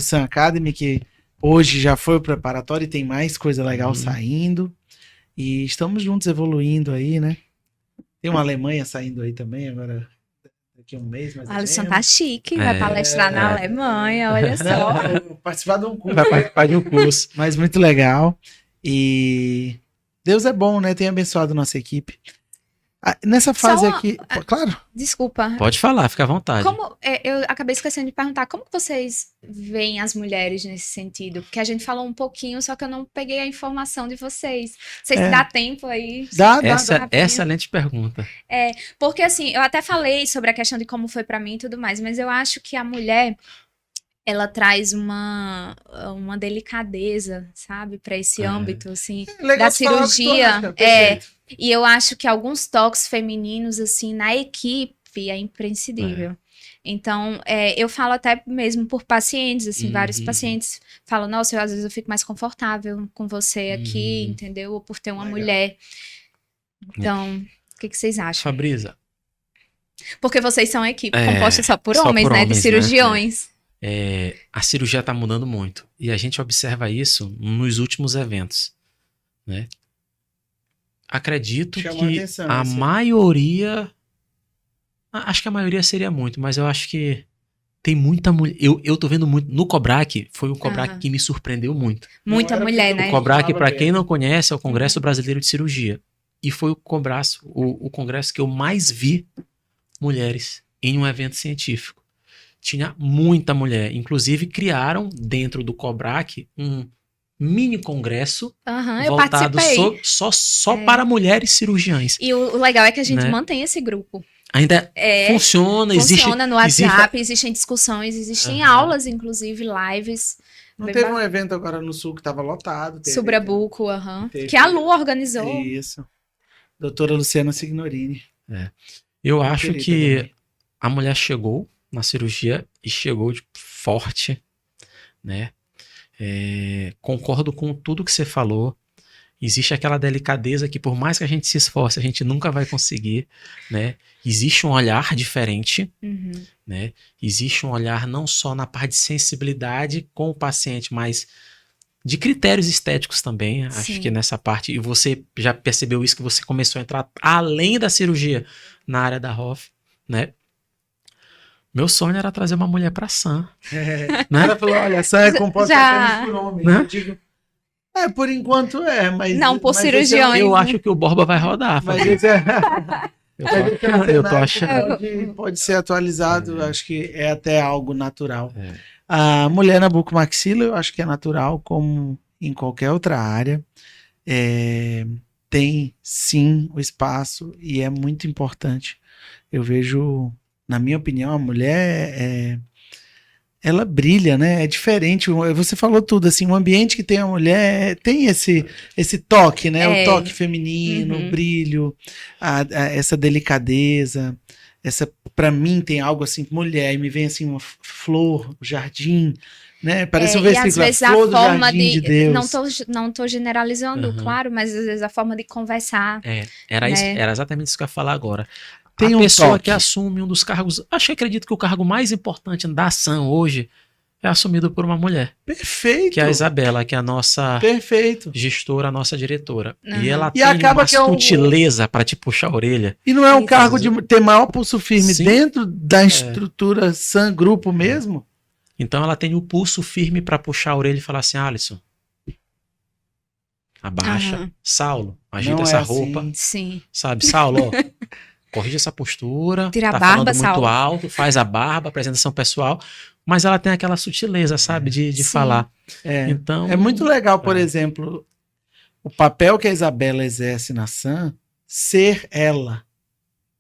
Sun Academy, que hoje já foi o preparatório e tem mais coisa legal saindo. E estamos juntos evoluindo aí, né? Tem uma Alemanha saindo aí também, agora daqui a um mês, mais ou menos. Alisson tá chique, vai palestrar na Alemanha, olha só. Participar de um curso. Vai participar de um curso. Mas muito legal. E Deus é bom, né? Tem abençoado nossa equipe. Nessa fase aqui, claro. Desculpa. Pode falar, fica à vontade. Eu acabei esquecendo de perguntar, como que vocês veem as mulheres nesse sentido? Porque a gente falou um pouquinho, só que eu não peguei a informação de vocês. Vocês dá tempo aí? Dá. Excelente pergunta. Porque assim, eu até falei sobre a questão de como foi pra mim e tudo mais, mas eu acho que a mulher, ela traz uma delicadeza, sabe, para esse âmbito, assim, da cirurgia. E eu acho que alguns toques femininos, assim, na equipe é imprescindível. Então, eu falo até mesmo por pacientes, assim, vários pacientes falam, nossa, às vezes eu fico mais confortável com você aqui, entendeu? Ou por ter uma mulher. Então, o que vocês acham? Fabrisa. Porque vocês são uma equipe composta só por homens, né? De homens, cirurgiões. A cirurgia está mudando muito. E a gente observa isso nos últimos eventos, né? Acredito Chamou que atenção, a isso. maioria... Acho que a maioria seria muito, mas eu acho que tem muita mulher. Eu tô vendo muito. No Cobrac, foi o Cobrac que me surpreendeu muito. Muita mulher, né? O Cobrac, para quem não conhece, é o Congresso Brasileiro de Cirurgia. E foi o congresso que eu mais vi mulheres em um evento científico. Tinha muita mulher. Inclusive, criaram dentro do Cobrac um mini congresso Eu voltado participei. só para mulheres cirurgiãs. E o legal é que a gente Né? mantém esse grupo. Ainda funciona, existe. Funciona no WhatsApp, existem discussões, existem aulas, inclusive, lives. Não bem teve bacana. um evento agora no Sul que estava lotado. Subrabuco, Teve. que a Lu organizou. Isso. Doutora Luciana Signorini. Eu acho querida que também. a mulher chegou na cirurgia e chegou forte, né? Concordo com tudo que você falou. Existe aquela delicadeza que, por mais que a gente se esforce, a gente nunca vai conseguir, né? Existe um olhar diferente, né? Existe um olhar não só na parte de sensibilidade com o paciente, mas de critérios estéticos também. Acho Sim. que nessa parte, e você já percebeu isso, que você começou a entrar além da cirurgia na área da ROF, né? Meu sonho era trazer uma mulher pra Sam. Né? Ela falou, olha, essa é composta Já. apenas por homens. Né? Eu digo, por enquanto mas... Não, por mas esse cirurgiões. Eu né? acho que o Borba vai rodar. Mas Fabrício. esse Eu tô achando. Pode ser atualizado, acho que é até algo natural. A mulher na bucomaxila, eu acho que é natural, como em qualquer outra área. Tem, sim, o espaço e é muito importante. Eu vejo, na minha opinião, a mulher, ela brilha, né? É diferente. Você falou tudo, assim, um ambiente que tem a mulher tem esse toque, né? O toque feminino, o brilho, essa delicadeza. Para mim tem algo assim, mulher, e me vem assim uma flor, jardim, né? Parece um versículo, e às vezes a flor a do forma jardim de Deus. não tô generalizando, claro, mas às vezes a forma de conversar. Era exatamente isso que eu ia falar agora. Tem a um pessoa toque. que assume um dos cargos, acredito que o cargo mais importante da ação hoje é assumido por uma mulher. Perfeito. Que é a Isabela, que é a nossa gestora, a nossa diretora. E ela tem acaba uma que é um- sutileza para te puxar a orelha. E não é um Isso. cargo de ter maior pulso firme Sim. dentro da estrutura Sam Grupo mesmo? Então ela tem o pulso firme para puxar a orelha e falar assim, Alisson, abaixa. Saulo, ajeita Não essa é roupa. assim. Sim. Sabe, Saulo, ó, corrige essa postura. Tira a tá barba, falando muito Saulo. alto, faz a barba, apresentação pessoal. Mas ela tem aquela sutileza, sabe, de Sim. falar. É. Então, É muito legal, por exemplo, o papel que a Isabela exerce na Sam, ser ela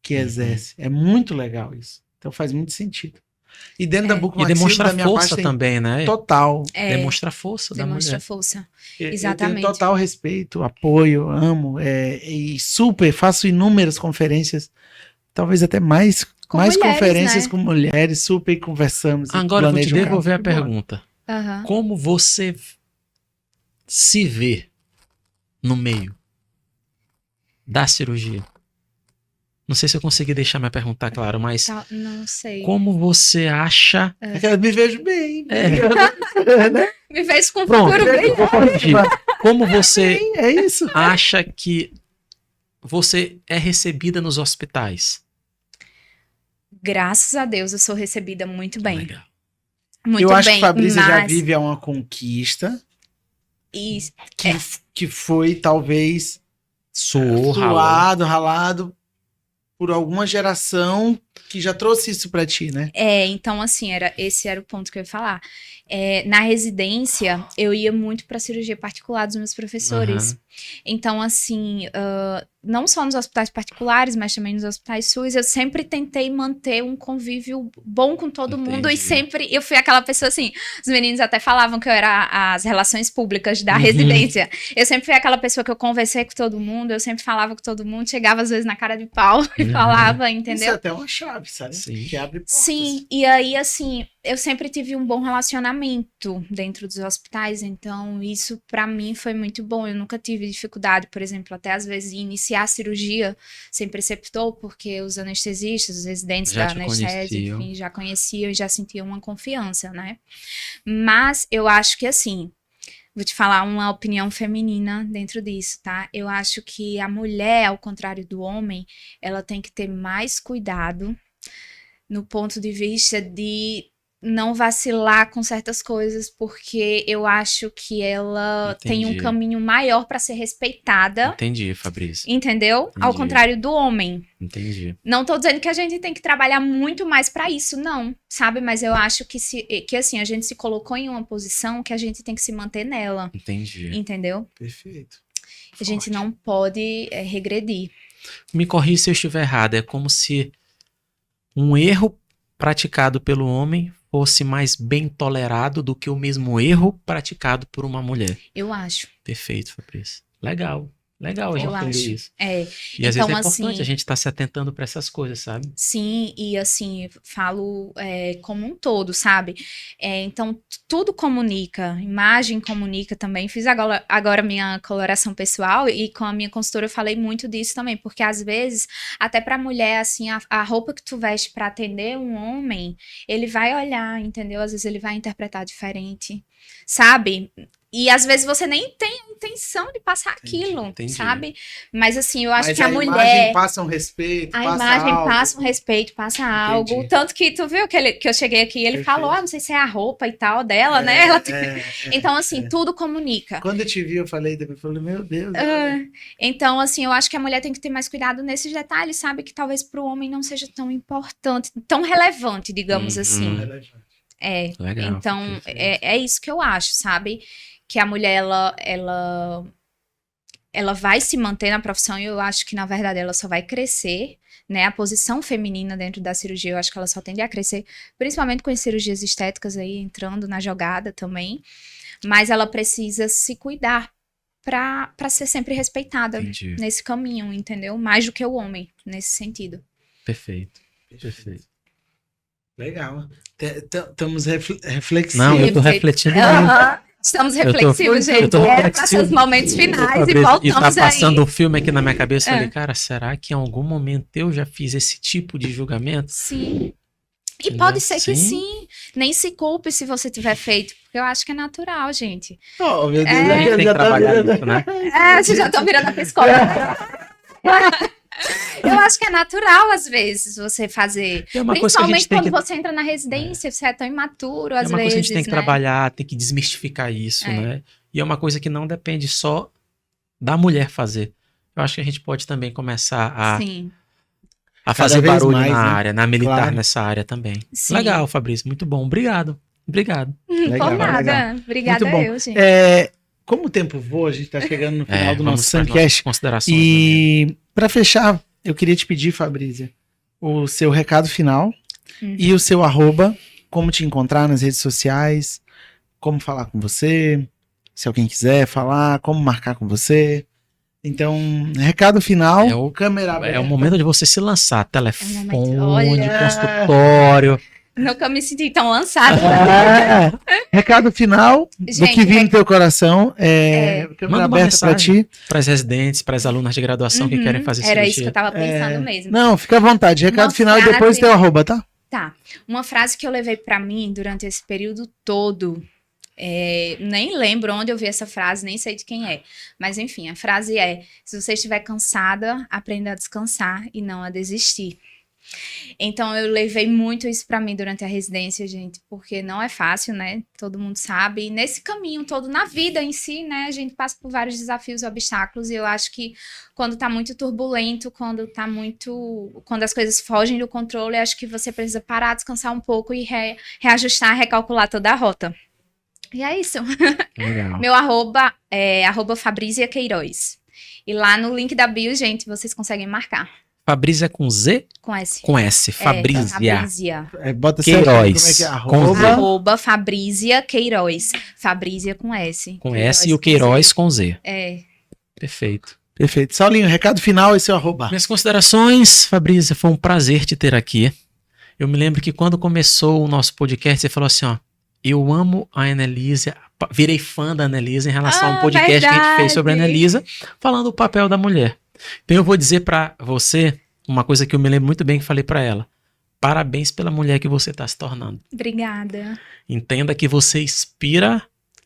que exerce. É muito legal isso. Então faz muito sentido. E dentro da E bucomaxila, demonstra da minha força parte, tem também, né? total. Demonstra força da Demonstra mulher. força. Eu Exatamente. tenho total respeito, apoio, amo. E super, faço inúmeras conferências, talvez até mais Com mais mulheres, conferências né? com mulheres, super conversamos. e Agora eu vou te planejamos. devolver a pergunta. Aham. Como você se vê no meio da cirurgia? Não sei se eu consegui deixar minha pergunta clara, mas Não sei. como você acha... Eu me vejo bem. Né? Me vejo com um Pronto, futuro bem. eu vou corrigir. Como você É isso. acha que você é recebida nos hospitais? Graças a Deus eu sou recebida muito bem. Legal. Muito Eu acho bem. que a Fabrícia já mas- vive uma conquista E que foi talvez Suou, ralou. ralado por alguma geração que já trouxe isso pra ti, né? então assim, esse era o ponto que eu ia falar. Na residência, eu ia muito pra cirurgia particular dos meus professores. Aham. Então, assim, não só nos hospitais particulares, mas também nos hospitais SUS, eu sempre tentei manter um convívio bom com todo mundo. E Entendi. sempre eu fui aquela pessoa assim, os meninos até falavam que eu era as relações públicas da residência. Eu sempre fui aquela pessoa que eu conversei com todo mundo, eu sempre falava com todo mundo, chegava às vezes na cara de pau e falava, Isso é entendeu? até uma chave. chave, sabe? Sim. Que abre portas. Sim, e aí, assim, eu sempre tive um bom relacionamento dentro dos hospitais, então isso pra mim foi muito bom. Eu nunca tive dificuldade, por exemplo, até às vezes em iniciar a cirurgia sem preceptor, porque os anestesistas, os residentes Já da te anestésia, conheciam. enfim, já conheciam e já sentiam uma confiança, né? Mas eu acho que, assim, vou te falar uma opinião feminina dentro disso, tá? Eu acho que a mulher, ao contrário do homem, ela tem que ter mais cuidado no ponto de vista de não vacilar com certas coisas, porque eu acho que ela tem um Entendi. caminho maior para ser respeitada, Entendi, Fabrício. entendeu? Ao Entendi. contrário do homem. Entendi. Não tô dizendo que a gente tem que trabalhar muito mais para isso, não, sabe? Mas eu acho que assim, a gente se colocou em uma posição que a gente tem que se manter nela, Entendi. entendeu? Perfeito. A gente Forte. não pode regredir. Me corrija se eu estiver errado. É como se um erro praticado pelo homem fosse mais bem tolerado do que o mesmo erro praticado por uma mulher. Eu acho. Perfeito, Fabrício. Legal. Legal a gente Eu entender acho. isso. É. E às vezes Então, é importante assim, a gente estar se atentando para essas coisas, sabe? sim, e assim, falo como um todo, sabe? Então, tudo comunica, imagem comunica também. Fiz agora minha coloração pessoal e com a minha consultora eu falei muito disso também, porque às vezes, até pra mulher, assim, a roupa que tu veste pra atender um homem, ele vai olhar, entendeu? Às vezes ele vai interpretar diferente, sabe? E às vezes você nem tem a intenção de passar aquilo, entendi. sabe? Mas assim, eu acho Mas que a imagem mulher... passa um respeito, A passa imagem algo. passa um respeito, passa algo. Tanto que tu viu que eu cheguei aqui e ele Perfeito. falou, não sei se é a roupa e tal dela, né? Ela tem- É. Então, assim, tudo comunica. Quando eu te vi, eu falei, meu Deus. Então, assim, eu acho que a mulher tem que ter mais cuidado nesses detalhes, sabe? Que talvez pro homem não seja tão importante, tão relevante, digamos Uhum. assim. É. Legal. Então, perfeito. é isso que eu acho, sabe? Que a mulher, ela vai se manter na profissão e eu acho que, na verdade, ela só vai crescer, né? A posição feminina dentro da cirurgia, eu acho que ela só tende a crescer, principalmente com as cirurgias estéticas aí entrando na jogada também. Mas ela precisa se cuidar pra ser sempre respeitada Entendi. nesse caminho, entendeu? Mais do que o homem, nesse sentido. Perfeito. Perfeito. Legal. Estamos reflexivos. Não, eu tô Perfeito. refletindo muito. Aham. Estamos reflexivos, eu gente. tô Passos reflexivo. momentos finais e Fabrício, voltamos tá passando aí. um filme aqui na minha cabeça. Eu É. falei, cara, será que em algum momento eu já fiz esse tipo de julgamento? Sim. E Entendeu? pode ser que Sim. sim. Nem se culpe se você tiver feito, porque eu acho que é natural, gente. Oh, meu Deus, É. A gente tem que já tá trabalhar virando. isso, né? Vocês já estão virando a psicóloga. Eu acho que é natural, às vezes, você fazer. É uma coisa que a gente Principalmente tem quando que... você entra na residência, você é tão imaturo, É às uma coisa que a gente tem vezes, que né? trabalhar, tem que desmistificar isso, É. né? E é uma coisa que não depende só da mulher fazer. Eu acho que a gente pode também começar Sim, a Cada fazer vez barulho mais, na né? área, na militar Claro. nessa área também. sim. Legal, Fabrício, muito bom. Obrigado. Obrigado. Legal, Por nada. legal. Obrigada Muito bom. eu, gente. Como o tempo voa, a gente tá chegando no final do vamos nosso para as Suncast. nossas considerações. E para fechar, eu queria te pedir, Fabrícia, o seu recado final e o seu @, como te encontrar nas redes sociais, como falar com você, se alguém quiser falar, como marcar com você. Então, recado final, câmera aberta. É o momento de você se lançar. Telefone, Olha. consultório. Nunca me senti tão lançada. Recado final do Gente, que vir no teu coração. Manda Câmera uma aberta pra mensagem ti. para as residentes, para as alunas de graduação que querem fazer Era cirurgia. isso que eu tava pensando mesmo. Não, fica à vontade. Recado Uma final e depois frase- teu @, tá? Tá. Uma frase que eu levei pra mim durante esse período todo. Nem lembro onde eu vi essa frase, nem sei de quem é. Mas enfim, a frase é: se você estiver cansada, aprenda a descansar e não a desistir. Então eu levei muito isso pra mim durante a residência, gente, porque não é fácil, né? Todo mundo sabe. E nesse caminho todo, na vida em si, né? A gente passa por vários desafios e obstáculos. E eu acho que quando tá muito turbulento, quando as coisas fogem do controle, eu acho que você precisa parar, descansar um pouco e reajustar, recalcular toda a rota. E é isso. Legal. Meu é @Fabrícia Queiroz. E lá no link da bio, gente, vocês conseguem marcar. Fabrícia com Z? Com S. Com S. Fabrícia. Fabrícia. Bota Queiroz. certinho, como é que é? Com Z. Fabrícia Queiroz. Fabrícia com S. Com Queiroz S e o com Queiroz Z. com Z. É. Perfeito. Perfeito. Saulinho, recado final e seu arroba. Minhas considerações, Fabrício, foi um prazer te ter aqui. Eu me lembro que quando começou o nosso podcast, você falou assim, ó, eu amo a Annelise, virei fã da Annelise em relação a um podcast que a gente fez sobre a Annelise, falando o papel da mulher. Então eu vou dizer pra você uma coisa que eu me lembro muito bem que falei pra ela. Parabéns pela mulher que você tá se tornando. Obrigada. Entenda que você inspira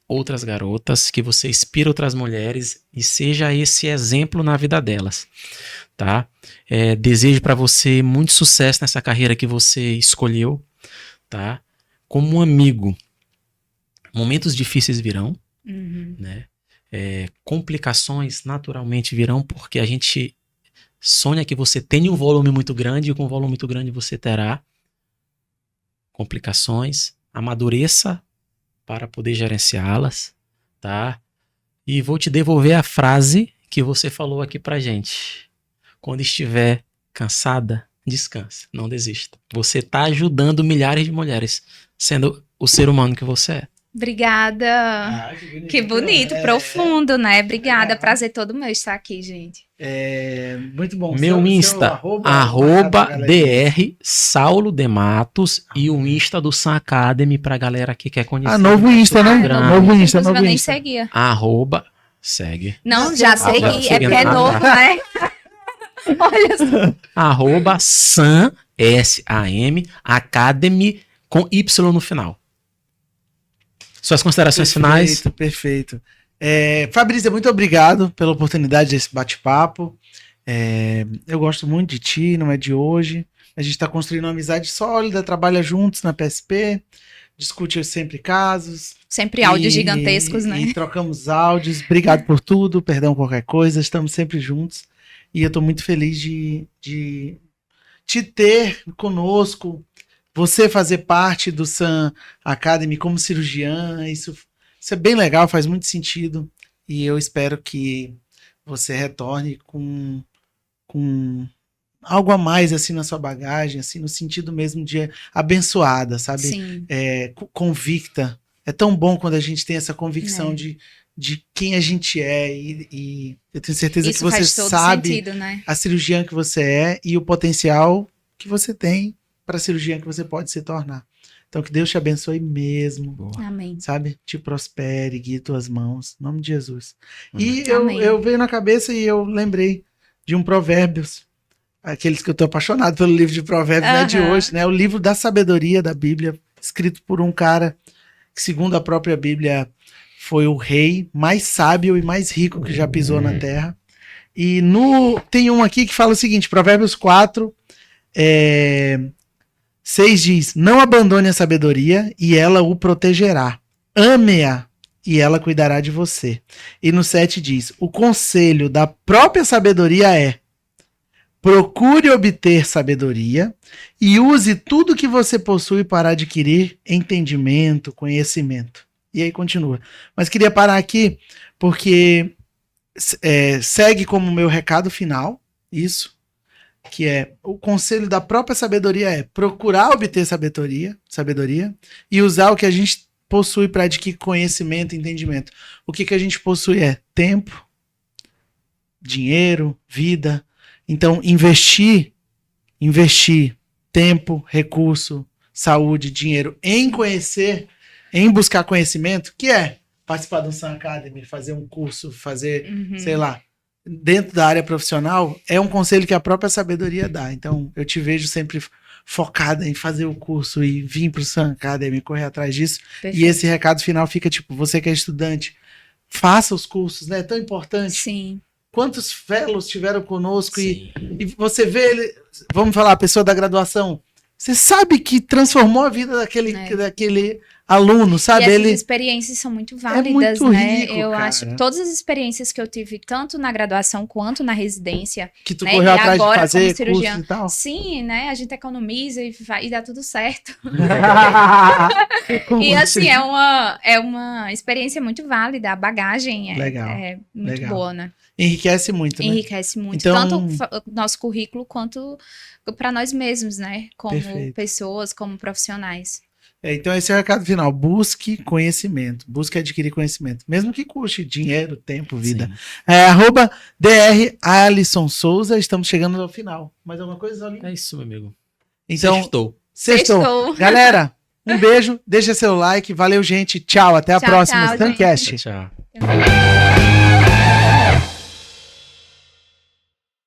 outras garotas, que você inspira outras mulheres e seja esse exemplo na vida delas, tá? Desejo para você muito sucesso nessa carreira que você escolheu, tá? Como um amigo, momentos difíceis virão, né? Complicações naturalmente virão porque a gente sonha que você tenha um volume muito grande e com um volume muito grande você terá complicações, amadureça para poder gerenciá-las, tá? E vou te devolver a frase que você falou aqui pra gente. Quando estiver cansada, descansa, não desista. Você tá ajudando milhares de mulheres, sendo o ser humano que você é. Obrigada. Que bonito, profundo, né? Obrigada, prazer todo meu estar aqui, gente. Muito bom. Meu Insta, @dr Saulo de Matos e o Insta do Sun Academy pra galera que quer conhecer. Novo Insta, né? Novo Insta, eu nem seguia. Segue. Não, já segui, é porque é novo, né? Olha só. @Sun, S-A-M, Academy, com Y no final. Suas considerações finais? Perfeito. Fabrício, muito obrigado pela oportunidade desse bate-papo. Eu gosto muito de ti, não é de hoje. A gente está construindo uma amizade sólida, trabalha juntos na PSP, discute sempre casos. Sempre áudios gigantescos, né? E trocamos áudios. Obrigado por tudo, perdão qualquer coisa, estamos sempre juntos. E eu estou muito feliz de te ter conosco, você fazer parte do Sun Academy como cirurgiã. Isso é bem legal, faz muito sentido. E eu espero que você retorne com algo a mais assim na sua bagagem, assim, no sentido mesmo de abençoada, sabe? Sim. Convicta. É tão bom quando a gente tem essa convicção de quem a gente é e eu tenho certeza Isso que você faz todo sabe sentido, né? a cirurgiã que você é e o potencial que você tem para a cirurgiã que você pode se tornar. Então que Deus te abençoe mesmo. Boa. Amém. Sabe? Te prospere, guie tuas mãos. Em nome de Jesus. Amém. E eu veio na cabeça e eu lembrei de um Provérbios. Aqueles que eu tô apaixonado pelo livro de Provérbios, né, de hoje, né? O livro da sabedoria da Bíblia, escrito por um cara que, segundo a própria Bíblia, foi o rei mais sábio e mais rico que já pisou na terra. E tem um aqui que fala o seguinte, Provérbios 4, 6 diz, não abandone a sabedoria e ela o protegerá. Ame-a e ela cuidará de você. E no 7 diz, o conselho da própria sabedoria é, procure obter sabedoria e use tudo que você possui para adquirir entendimento, conhecimento. E aí continua. Mas queria parar aqui porque segue como meu recado final, isso, que é o conselho da própria sabedoria é procurar obter sabedoria e usar o que a gente possui para adquirir conhecimento e entendimento. O que a gente possui é tempo, dinheiro, vida. Então, investir tempo, recurso, saúde, dinheiro em conhecer, em buscar conhecimento, que é participar do Sun Academy, fazer um curso, fazer, sei lá, dentro da área profissional, é um conselho que a própria sabedoria dá. Então, eu te vejo sempre focada em fazer o curso e vir para o Sun Academy, correr atrás disso. Perfeito. E esse recado final fica tipo, você que é estudante, faça os cursos, né? É tão importante. Sim. Quantos fellows tiveram conosco e você vê ele, vamos falar, a pessoa da graduação, você sabe que transformou a vida daquele aluno, sabe? E essas experiências são muito válidas, muito né? rico, eu cara. acho que todas as experiências que eu tive, tanto na graduação quanto na residência, que tu né? correu E atrás de agora, fazer como cirurgiã, curso e tal. Sim, né? A gente economiza e dá tudo certo. E assim, é uma experiência muito válida, a bagagem é muito boa, né? Enriquece muito, né? Enriquece muito, então, tanto o nosso currículo quanto para nós mesmos, né? Como perfeito. pessoas, como profissionais. Então esse é o recado final. Busque conhecimento. Busque adquirir conhecimento. Mesmo que custe dinheiro, tempo, vida. Sim. Arroba DR Alisson Souza. Estamos chegando ao final. Mais alguma coisa, Saulinho? É isso, meu amigo. Então, Sextou. sextou. Sextou. Galera, um beijo. Deixa seu like. Valeu, gente. Tchau. Até a Tchau, próxima. tchau, Stancast. Tchau. Tchau.